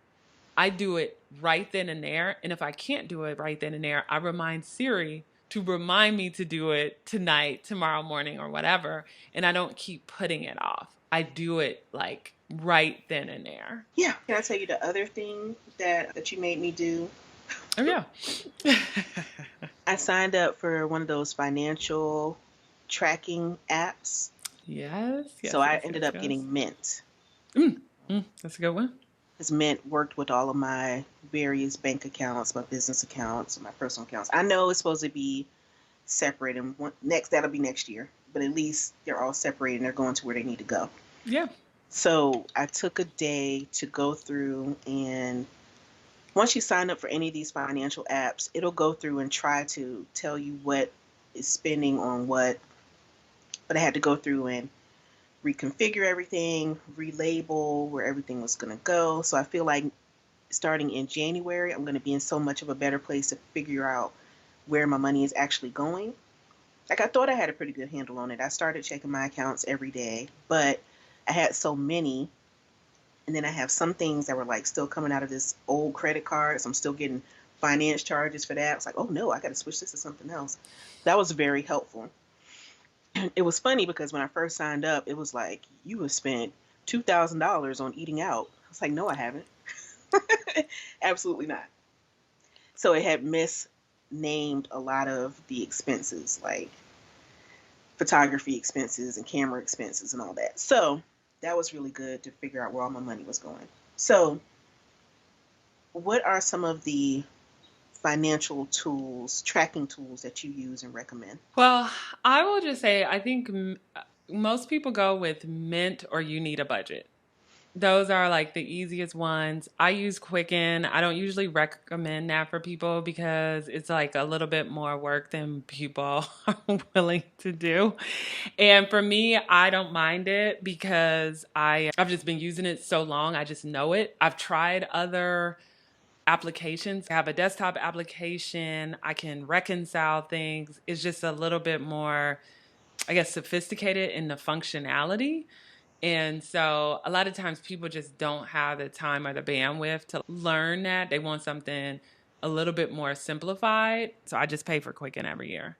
I do it right then and there. And if I can't do it right then and there, I remind Siri to remind me to do it tonight, tomorrow morning, or whatever. And I don't keep putting it off. I do it like right then and there. Yeah. Can I tell you the other thing that you made me do? Oh yeah. I signed up for one of those financial tracking apps. Yes, So yes, I yes, ended yes, up yes. getting Mint. That's a good one. Because Mint worked with all of my various bank accounts, my business accounts, my personal accounts. I know it's supposed to be separate, and next that'll be next year. But at least they're all separated and they're going to where they need to go. Yeah. So I took a day to go through, and once you sign up for any of these financial apps, it'll go through and try to tell you what is spending on what. But I had to go through and reconfigure everything, relabel where everything was going to go. So I feel like starting in January, I'm going to be in so much of a better place to figure out where my money is actually going. Like I thought I had a pretty good handle on it. I started checking my accounts every day, but I had so many, and then I have some things that were like still coming out of this old credit card. So I'm still getting finance charges for that. It's like, oh no, I got to switch this to something else. That was very helpful. It was funny because when I first signed up, it was like, you have spent $2,000 on eating out. I was like, no, I haven't. Absolutely not. So it had misnamed a lot of the expenses, like photography expenses and camera expenses and all that. So that was really good to figure out where all my money was going. So, what are some of the financial tools, tracking tools that you use and recommend? Well, I will just say I think most people go with Mint or You Need a Budget. Those are like the easiest ones. I use Quicken. I don't usually recommend that for people because it's like a little bit more work than people are willing to do. And for me, I don't mind it because I've just been using it so long. I just know it. I've tried other applications. I have a desktop application. I can reconcile things. It's just a little bit more, I guess, sophisticated in the functionality. And so a lot of times people just don't have the time or the bandwidth to learn that. They want something a little bit more simplified. So I just pay for Quicken every year.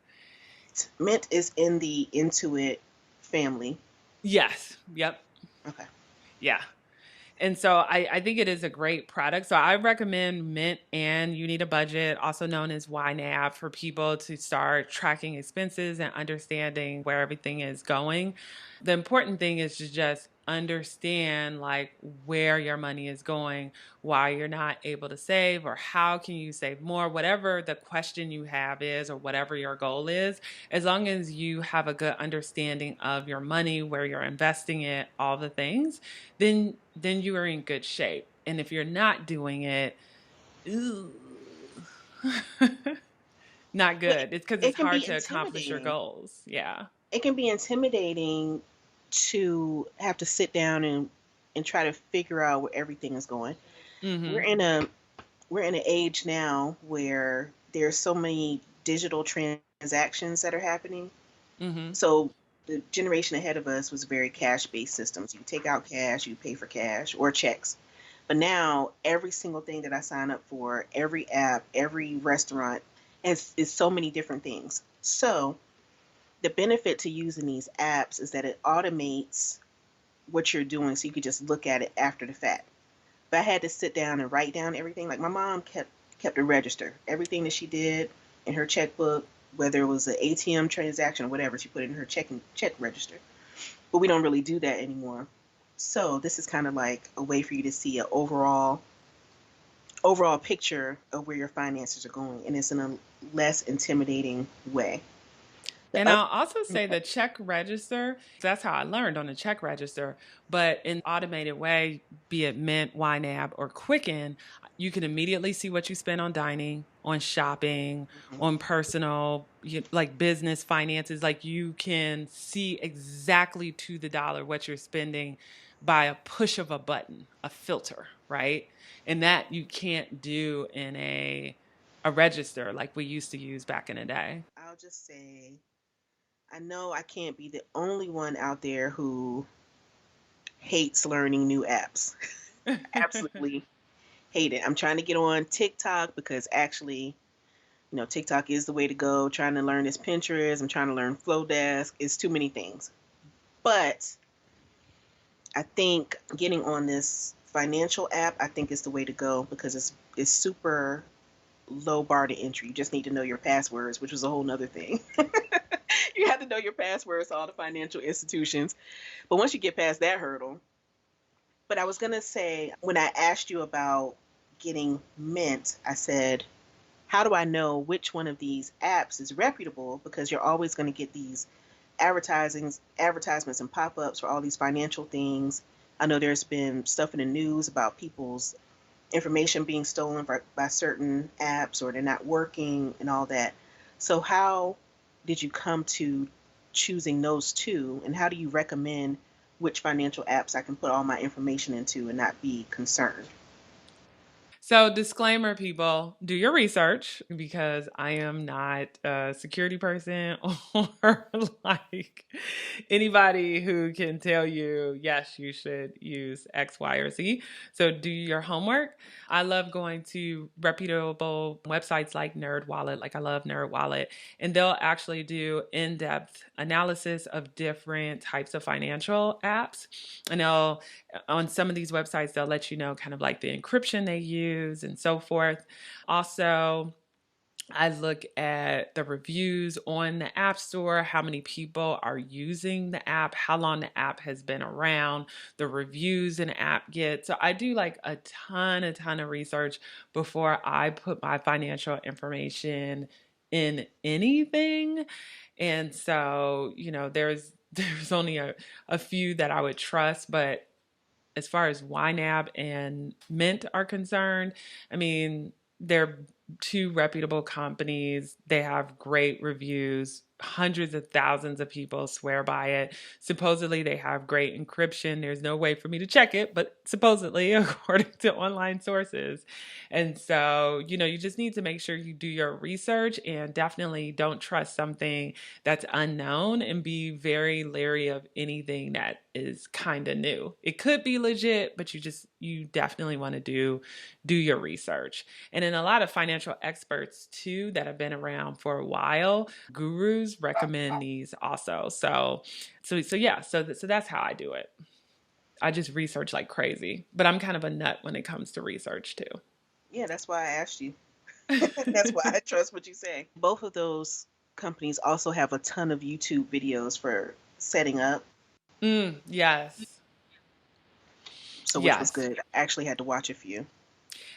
Mint is in the Intuit family. Yes. Yep. Okay. Yeah. And so I think it is a great product. So I recommend Mint and You Need a Budget, also known as YNAB, for people to start tracking expenses and understanding where everything is going. The important thing is to just understand like where your money is going, why you're not able to save, or how can you save more, whatever the question you have is, or whatever your goal is. As long as you have a good understanding of your money, where you're investing it, all the things, then you are in good shape. And if you're not doing it, ooh, not But good. It's because it it's can hard be to accomplish your intimidating. goals. Yeah. It can be intimidating to have to sit down and try to figure out where everything is going. We're Mm-hmm. in a we're in an age now where there's so many digital transactions that are happening. Mm-hmm. So the generation ahead of us was very cash-based systems. You take out cash, you pay for cash or checks. But now every single thing that I sign up for, every app, every restaurant is so many different things. So the benefit to using these apps is that it automates what you're doing so you could just look at it after the fact. But I had to sit down and write down everything. Like my mom kept a register. Everything that she did in her checkbook, whether it was an ATM transaction or whatever, she put it in her check register. But we don't really do that anymore. So this is kind of like a way for you to see an overall picture of where your finances are going, and it's in a less intimidating way. The And other, I'll also say the check register, that's how I learned on the check register. But in automated way, be it Mint, YNAB, or Quicken, you can immediately see what you spend on dining, on shopping, Mhm. on personal, like business finances. Like you can see exactly to the dollar what you're spending by a push of a button, a filter, right? And that you can't do in a register like we used to use back in the day. I'll just say, I know I can't be the only one out there who hates learning new apps. Absolutely hate it. I'm trying to get on TikTok because actually, TikTok is the way to go. Trying to learn this Pinterest. I'm trying to learn Flowdesk. It's too many things. But I think getting on this financial app, I think is the way to go because it's super low bar to entry. You just need to know your passwords, which was a whole nother thing. You have to know your passwords to all the financial institutions. But once you get past that hurdle, but I was going to say, when I asked you about getting Mint, I said, how do I know which one of these apps is reputable? Because you're always going to get these advertisements and pop-ups for all these financial things. I know there's been stuff in the news about people's information being stolen by certain apps, or they're not working and all that. So how did you come to choosing those two, and how do you recommend which financial apps I can put all my information into and not be concerned? So, disclaimer, people, do your research because I am not a security person or like anybody who can tell you, yes, you should use X, Y, or Z. So, do your homework. I love going to reputable websites like NerdWallet, like I love NerdWallet, and they'll actually do in depth analysis of different types of financial apps. And they'll on some of these websites, they'll let you know kind of like the encryption they use and so forth. Also, I look at the reviews on the App Store, how many people are using the app, how long the app has been around, the reviews an app gets. So I do like a ton of research before I put my financial information in anything. And so, there's only a few that I would trust, but as far as YNAB and Mint are concerned, I mean, they're two reputable companies. They have great reviews. Hundreds of thousands of people swear by it. Supposedly, they have great encryption. There's no way for me to check it, but supposedly, according to online sources. And so, you just need to make sure you do your research and definitely don't trust something that's unknown and be very leery of anything that is kind of new. It could be legit, but you definitely want to do your research. And then a lot of financial experts too that have been around for a while, gurus recommend these also. So yeah, so that's how I do it. I just research like crazy, but I'm kind of a nut when it comes to research too. Yeah, that's why I asked you. That's why I trust what you say. Both of those companies also have a ton of YouTube videos for setting up, Yes. so which was Yes. good. I actually had to watch a few.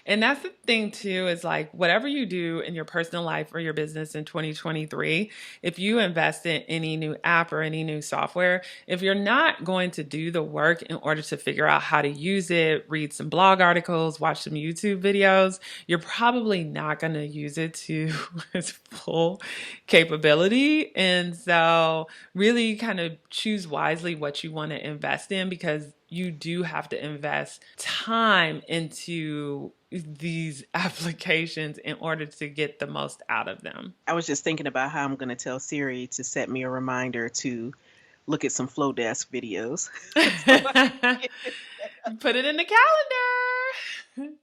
And that's the thing too, is like whatever you do in your personal life or your business in 2023, if you invest in any new app or any new software, if you're not going to do the work in order to figure out how to use it, read some blog articles, watch some YouTube videos, you're probably not going to use it to its full capability. And so really kind of choose wisely what you want to invest in, because you do have to invest time into these applications in order to get the most out of them. I was just thinking about how I'm going to tell Siri to set me a reminder to look at some flow desk videos. So I can get Put it in the calendar.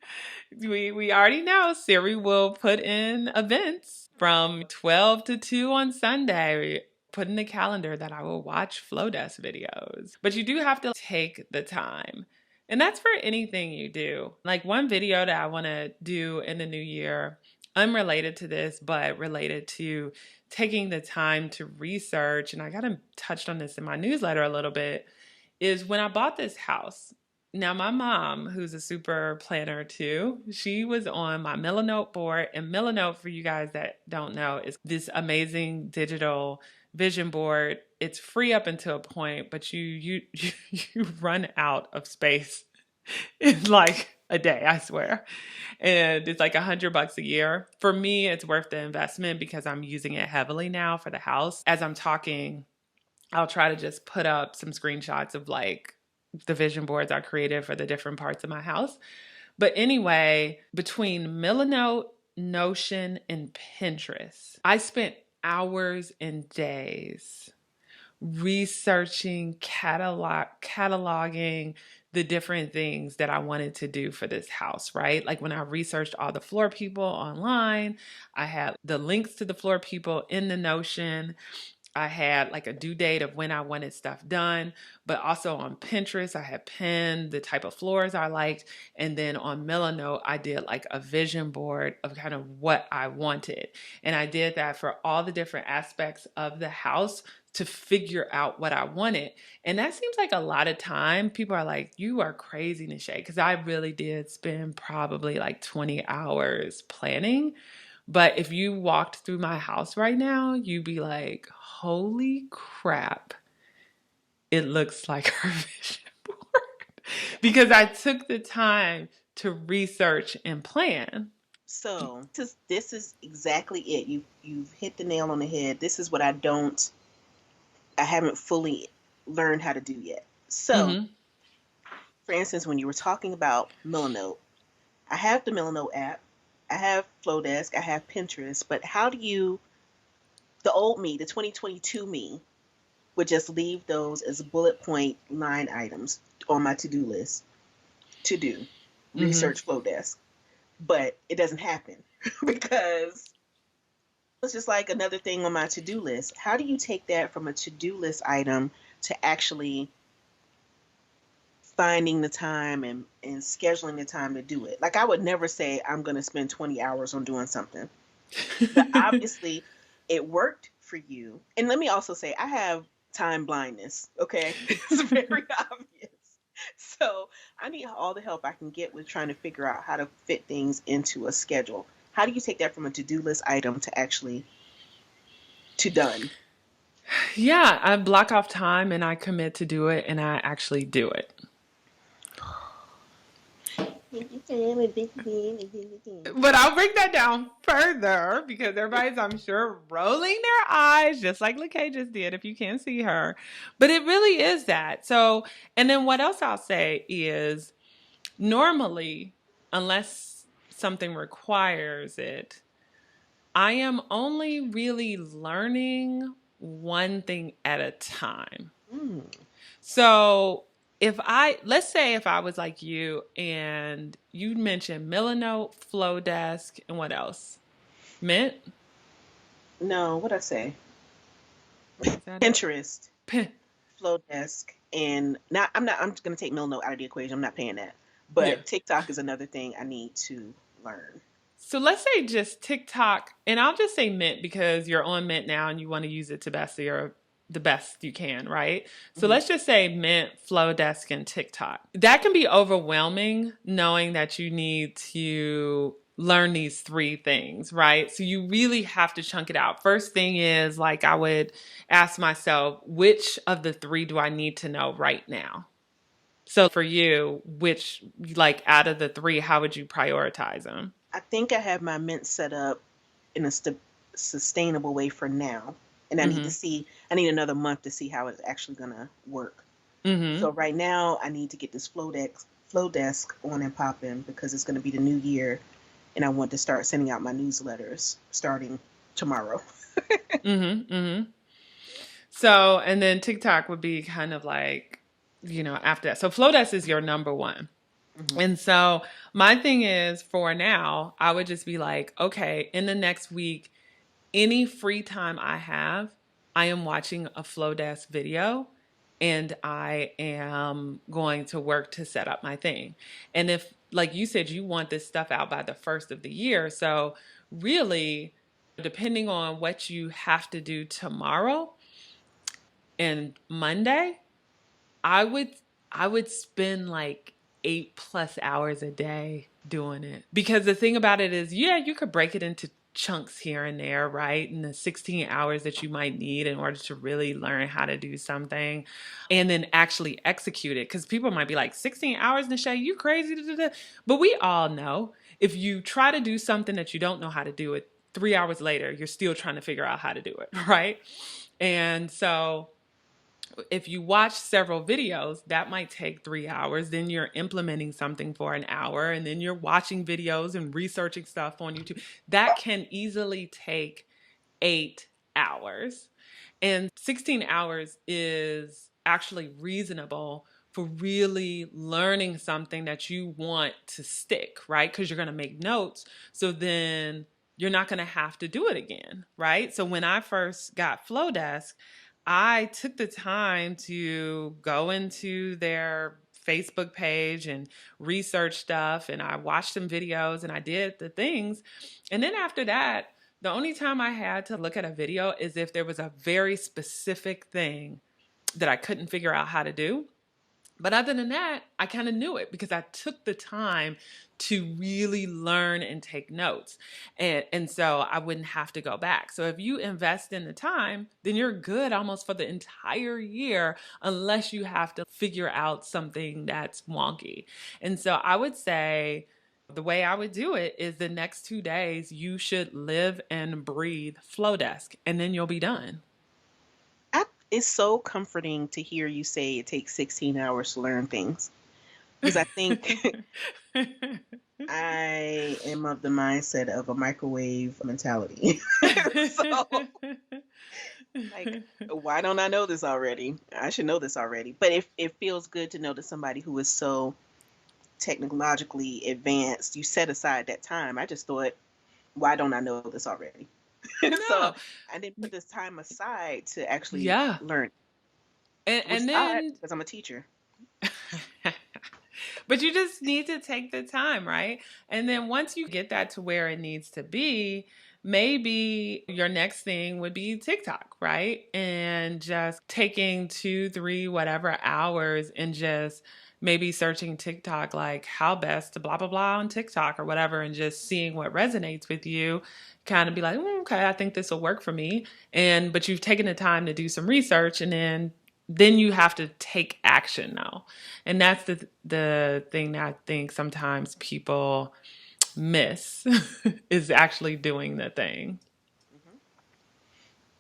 We already know Siri will put in events from 12 to 2 on Sunday. Put in the calendar that I will watch Flowdesk videos. But you do have to take the time. And that's for anything you do. Like one video that I want to do in the new year, unrelated to this, but related to taking the time to research, and I kind of touched on this in my newsletter a little bit, is when I bought this house. Now, my mom, who's a super planner too, she was on my Milanote board. And Milanote, for you guys that don't know, is this amazing digital vision board. It's free up until a point, but you run out of space in like a day, I swear. And it's like $100 a year. For me, it's worth the investment because I'm using it heavily now for the house. As I'm talking, I'll try to just put up some screenshots of like the vision boards I created for the different parts of my house. But anyway, between Milanote, Notion, and Pinterest, I spent hours and days researching, cataloging the different things that I wanted to do for this house, right? Like when I researched all the floor people online, I had the links to the floor people in the Notion. I had like a due date of when I wanted stuff done, but also on Pinterest, I had pinned the type of floors I liked. And then on Milanote, I did like a vision board of kind of what I wanted. And I did that for all the different aspects of the house to figure out what I wanted. And that seems like a lot of time. People are like, you are crazy, Nache, because I really did spend probably like 20 hours planning. But if you walked through my house right now, you'd be like, holy crap, it looks like her vision board. Because I took the time to research and plan. So this is exactly it. You've hit the nail on the head. This is what I haven't fully learned how to do yet. So, Mm-hmm. for instance, when you were talking about Milanote, I have the Milanote app, I have Flowdesk, I have Pinterest, but how do you, the old me, the 2022 me, would just leave those as bullet point line items on my to do list to do Mm-hmm. research Flowdesk, but it doesn't happen because it's just like another thing on my to do list. How do you take that from a to do list item to actually finding the time and scheduling the time to do it? Like, I would never say I'm going to spend 20 hours on doing something, but obviously it worked for you. And let me also say, I have time blindness. Okay. It's very obvious. So I need all the help I can get with trying to figure out how to fit things into a schedule. How do you take that from a to do list item to actually to done? Yeah, I block off time and I commit to do it and I actually do it. But I'll break that down further because everybody's, I'm sure, rolling their eyes just like LaKaye just did if you can't see her. But it really is that. So, and then what else I'll say is normally, unless something requires it, I am only really learning one thing at a time. Mm. So let's say if I was like you and you mentioned Milanote, Flowdesk, and what else? Mint? No, what I say? Is that it? Pinterest, Flowdesk, and not. I'm just gonna take Milnote out of the equation. I'm not paying that. Yeah. But TikTok is another thing I need to learn. So let's say just TikTok, and I'll just say Mint because you're on Mint now and you want to use it to the best you can, right? So Hmm. let's just say Mint, Flowdesk, and TikTok. That can be overwhelming knowing that you need to learn these three things, right? So you really have to chunk it out. First thing is like I would ask myself, which of the three do I need to know right now? So for you, which like out of the three, how would you prioritize them? I think I have my Mint set up in a sustainable way for now, and I need to Mm-hmm. see. I need another month to see how it's actually gonna work. Mm-hmm. So right now, I need to get this flow desk on and popping because it's gonna be the new year, and I want to start sending out my newsletters starting tomorrow. Mm-hmm. Mm-hmm. So, and then TikTok would be kind of like, after that. So Flowdesk is your number one. Hmm. And so my thing is for now, I would just be like, okay, in the next week, any free time I have, I am watching a Flowdesk video and I am going to work to set up my thing. And if, like you said, you want this stuff out by the first of the year. So really, depending on what you have to do tomorrow and Monday, I would I would spend like 8+ hours a day doing it. Because the thing about it is, yeah, you could break it into chunks here and there, right? And the 16 hours that you might need in order to really learn how to do something and then actually execute it. Because people might be like, 16 hours, Nache, you crazy. Da, da, da. But we all know if you try to do something that you don't know how to do it, 3 hours later, you're still trying to figure out how to do it, right? And so if you watch several videos, that might take 3 hours. Then you're implementing something for an hour, and then you're watching videos and researching stuff on YouTube. That can easily take 8 hours. And 16 hours is actually reasonable for really learning something that you want to stick, right? Because you're going to make notes. So then you're not going to have to do it again, right? So when I first got Flowdesk, I took the time to go into their Facebook page and research stuff, and I watched some videos and I did the things. And then after that, the only time I had to look at a video is if there was a very specific thing that I couldn't figure out how to do. But other than that, I kind of knew it because I took the time to really learn and take notes. And so I wouldn't have to go back. So if you invest in the time, then you're good almost for the entire year, unless you have to figure out something that's wonky. And so I would say the way I would do it is the next 2 days, you should live and breathe Flowdesk, and then you'll be done. It's so comforting to hear you say it takes 16 hours to learn things. Because I think I am of the mindset of a microwave mentality. So, like, why don't I know this already? I should know this already. But it feels good to know that somebody who is so technologically advanced, you set aside that time. I just thought, why don't I know this already? So No. I didn't put this time aside to actually Yeah. learn, which And is odd then because I'm a teacher. but you just need to take the time, right? And then once you get that to where it needs to be, maybe your next thing would be TikTok, right? And just taking 2, 3, whatever hours and just maybe searching TikTok, like how best to blah, blah, blah on TikTok or whatever, and just seeing what resonates with you. Kind of be like, okay, I think this will work for me. But you've taken the time to do some research, and then you have to take action now. And that's the thing that I think sometimes people miss is actually doing the thing.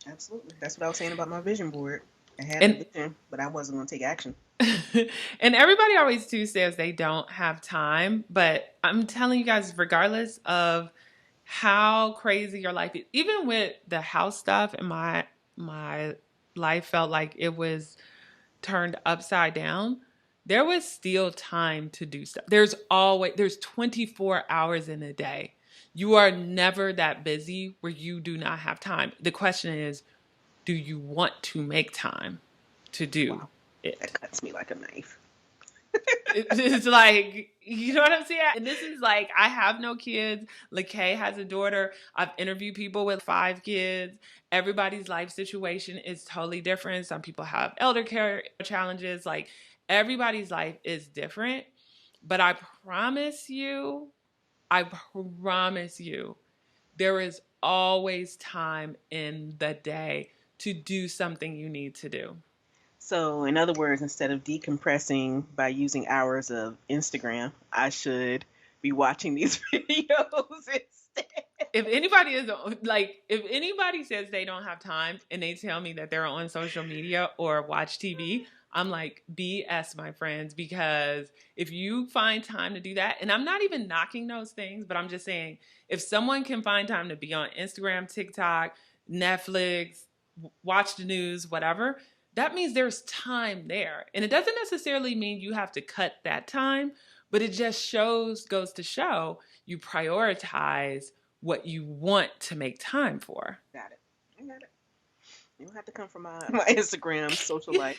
Absolutely. That's what I was saying about my vision board. I had the And vision, but I wasn't going to take action. and everybody always too says they don't have time, but I'm telling you guys, regardless of how crazy your life is, even with the house stuff, and my life felt like it was turned upside down, there was still time to do stuff. There's 24 hours in a day. You are never that busy where you do not have time. The question is, do you want to make time to do Wow. That it? cuts me like a knife. It's like, you know what I'm saying? And this is like, I have no kids. LaKaye has a daughter. I've interviewed people with 5 kids. Everybody's life situation is totally different. Some people have elder care challenges. Like, everybody's life is different. But I promise you, there is always time in the day to do something you need to do. So, in other words, instead of decompressing by using hours of Instagram, I should be watching these videos instead. If anybody says they don't have time and they tell me that they're on social media or watch TV, I'm like, BS, my friends, because if you find time to do that, and I'm not even knocking those things, but I'm just saying, if someone can find time to be on Instagram, TikTok, Netflix, watch the news, whatever, that means there's time there. And it doesn't necessarily mean you have to cut that time, but it just goes to show you prioritize what you want to make time for. Got it. I got it. You don't have to come from my Instagram social life.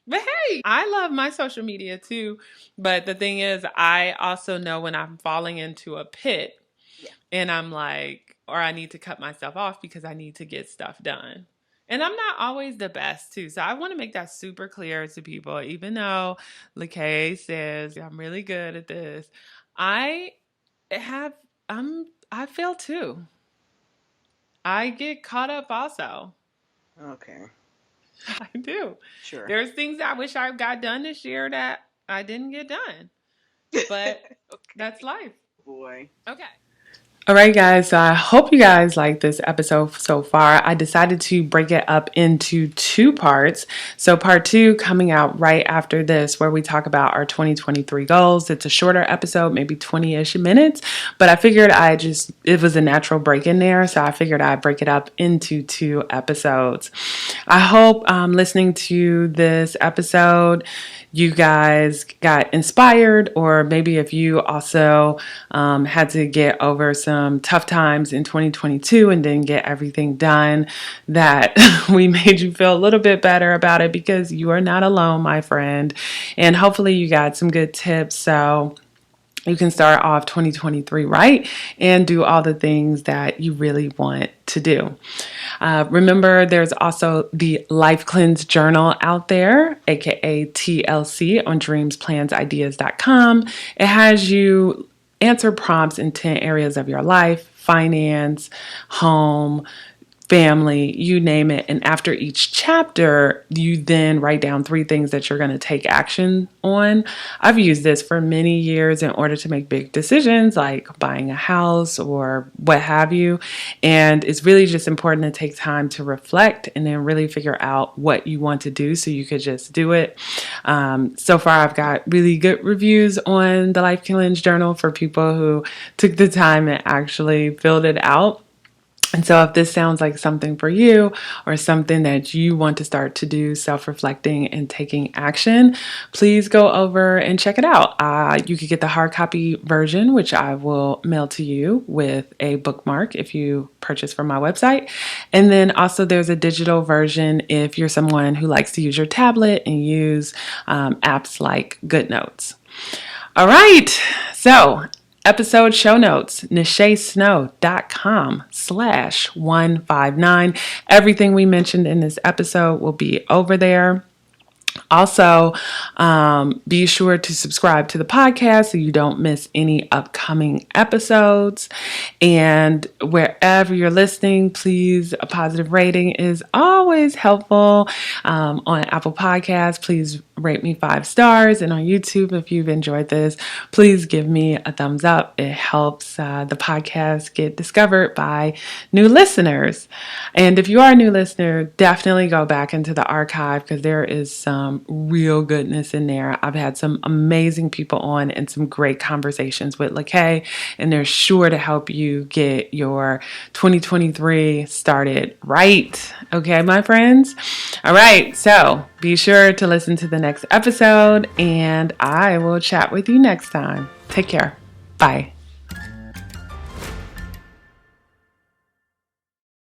But hey, I love my social media too. But the thing is, I also know when I'm falling into a pit, Yeah. and I'm like, or I need to cut myself off because I need to get stuff done. And I'm not always the best too. So I want to make that super clear to people. Even though LaKaye says I'm really good at this, I have I fail too. I get caught up also. Okay. I do. Sure. There's things I wish I got done this year that I didn't get done. But Okay. that's life. Boy. Okay. All right, guys. So I hope you guys like this episode so far. I decided to break it up into 2 parts. So part 2 coming out right after this, where we talk about our 2023 goals. It's a shorter episode, maybe 20-ish minutes, but I figured it was a natural break in there. So I figured I'd break it up into 2 episodes. I hope listening to this episode you guys got inspired, or maybe if you also had to get over some tough times in 2022 and didn't get everything done, that we made you feel a little bit better about it, because you are not alone, my friend. And hopefully you got some good tips so you can start off 2023 right and do all the things that you really want to do. Remember, there's also the Life Cleanse Journal out there, aka TLC, on dreamsplansideas.com. It has you answer prompts in 10 areas of your life: finance, home, family, you name it. And after each chapter, you then write down 3 things that you're going to take action on. I've used this for many years in order to make big decisions like buying a house or what have you. And it's really just important to take time to reflect and then really figure out what you want to do so you could just do it. So far, I've got really good reviews on the Life Cleanse Journal for people who took the time and actually filled it out. And so if this sounds like something for you, or something that you want to start to do, self-reflecting and taking action, please go over and check it out. You could get the hard copy version, which I will mail to you with a bookmark if you purchase from my website. And then also there's a digital version if you're someone who likes to use your tablet and use apps like GoodNotes. All right, so episode show notes, nachesnow.com/159. Everything we mentioned in this episode will be over there. Also, be sure to subscribe to the podcast so you don't miss any upcoming episodes. And wherever you're listening, please, a positive rating is always helpful. On Apple Podcasts, please rate me 5 stars. And on YouTube, if you've enjoyed this, please give me a thumbs up. It helps the podcast get discovered by new listeners. And if you are a new listener, definitely go back into the archive, because there is some real goodness in there. I've had some amazing people on and some great conversations with LaKaye, and they're sure to help you get your 2023 started right. Okay, my friends? All right, so be sure to listen to the next episode, and I will chat with you next time. Take care. Bye.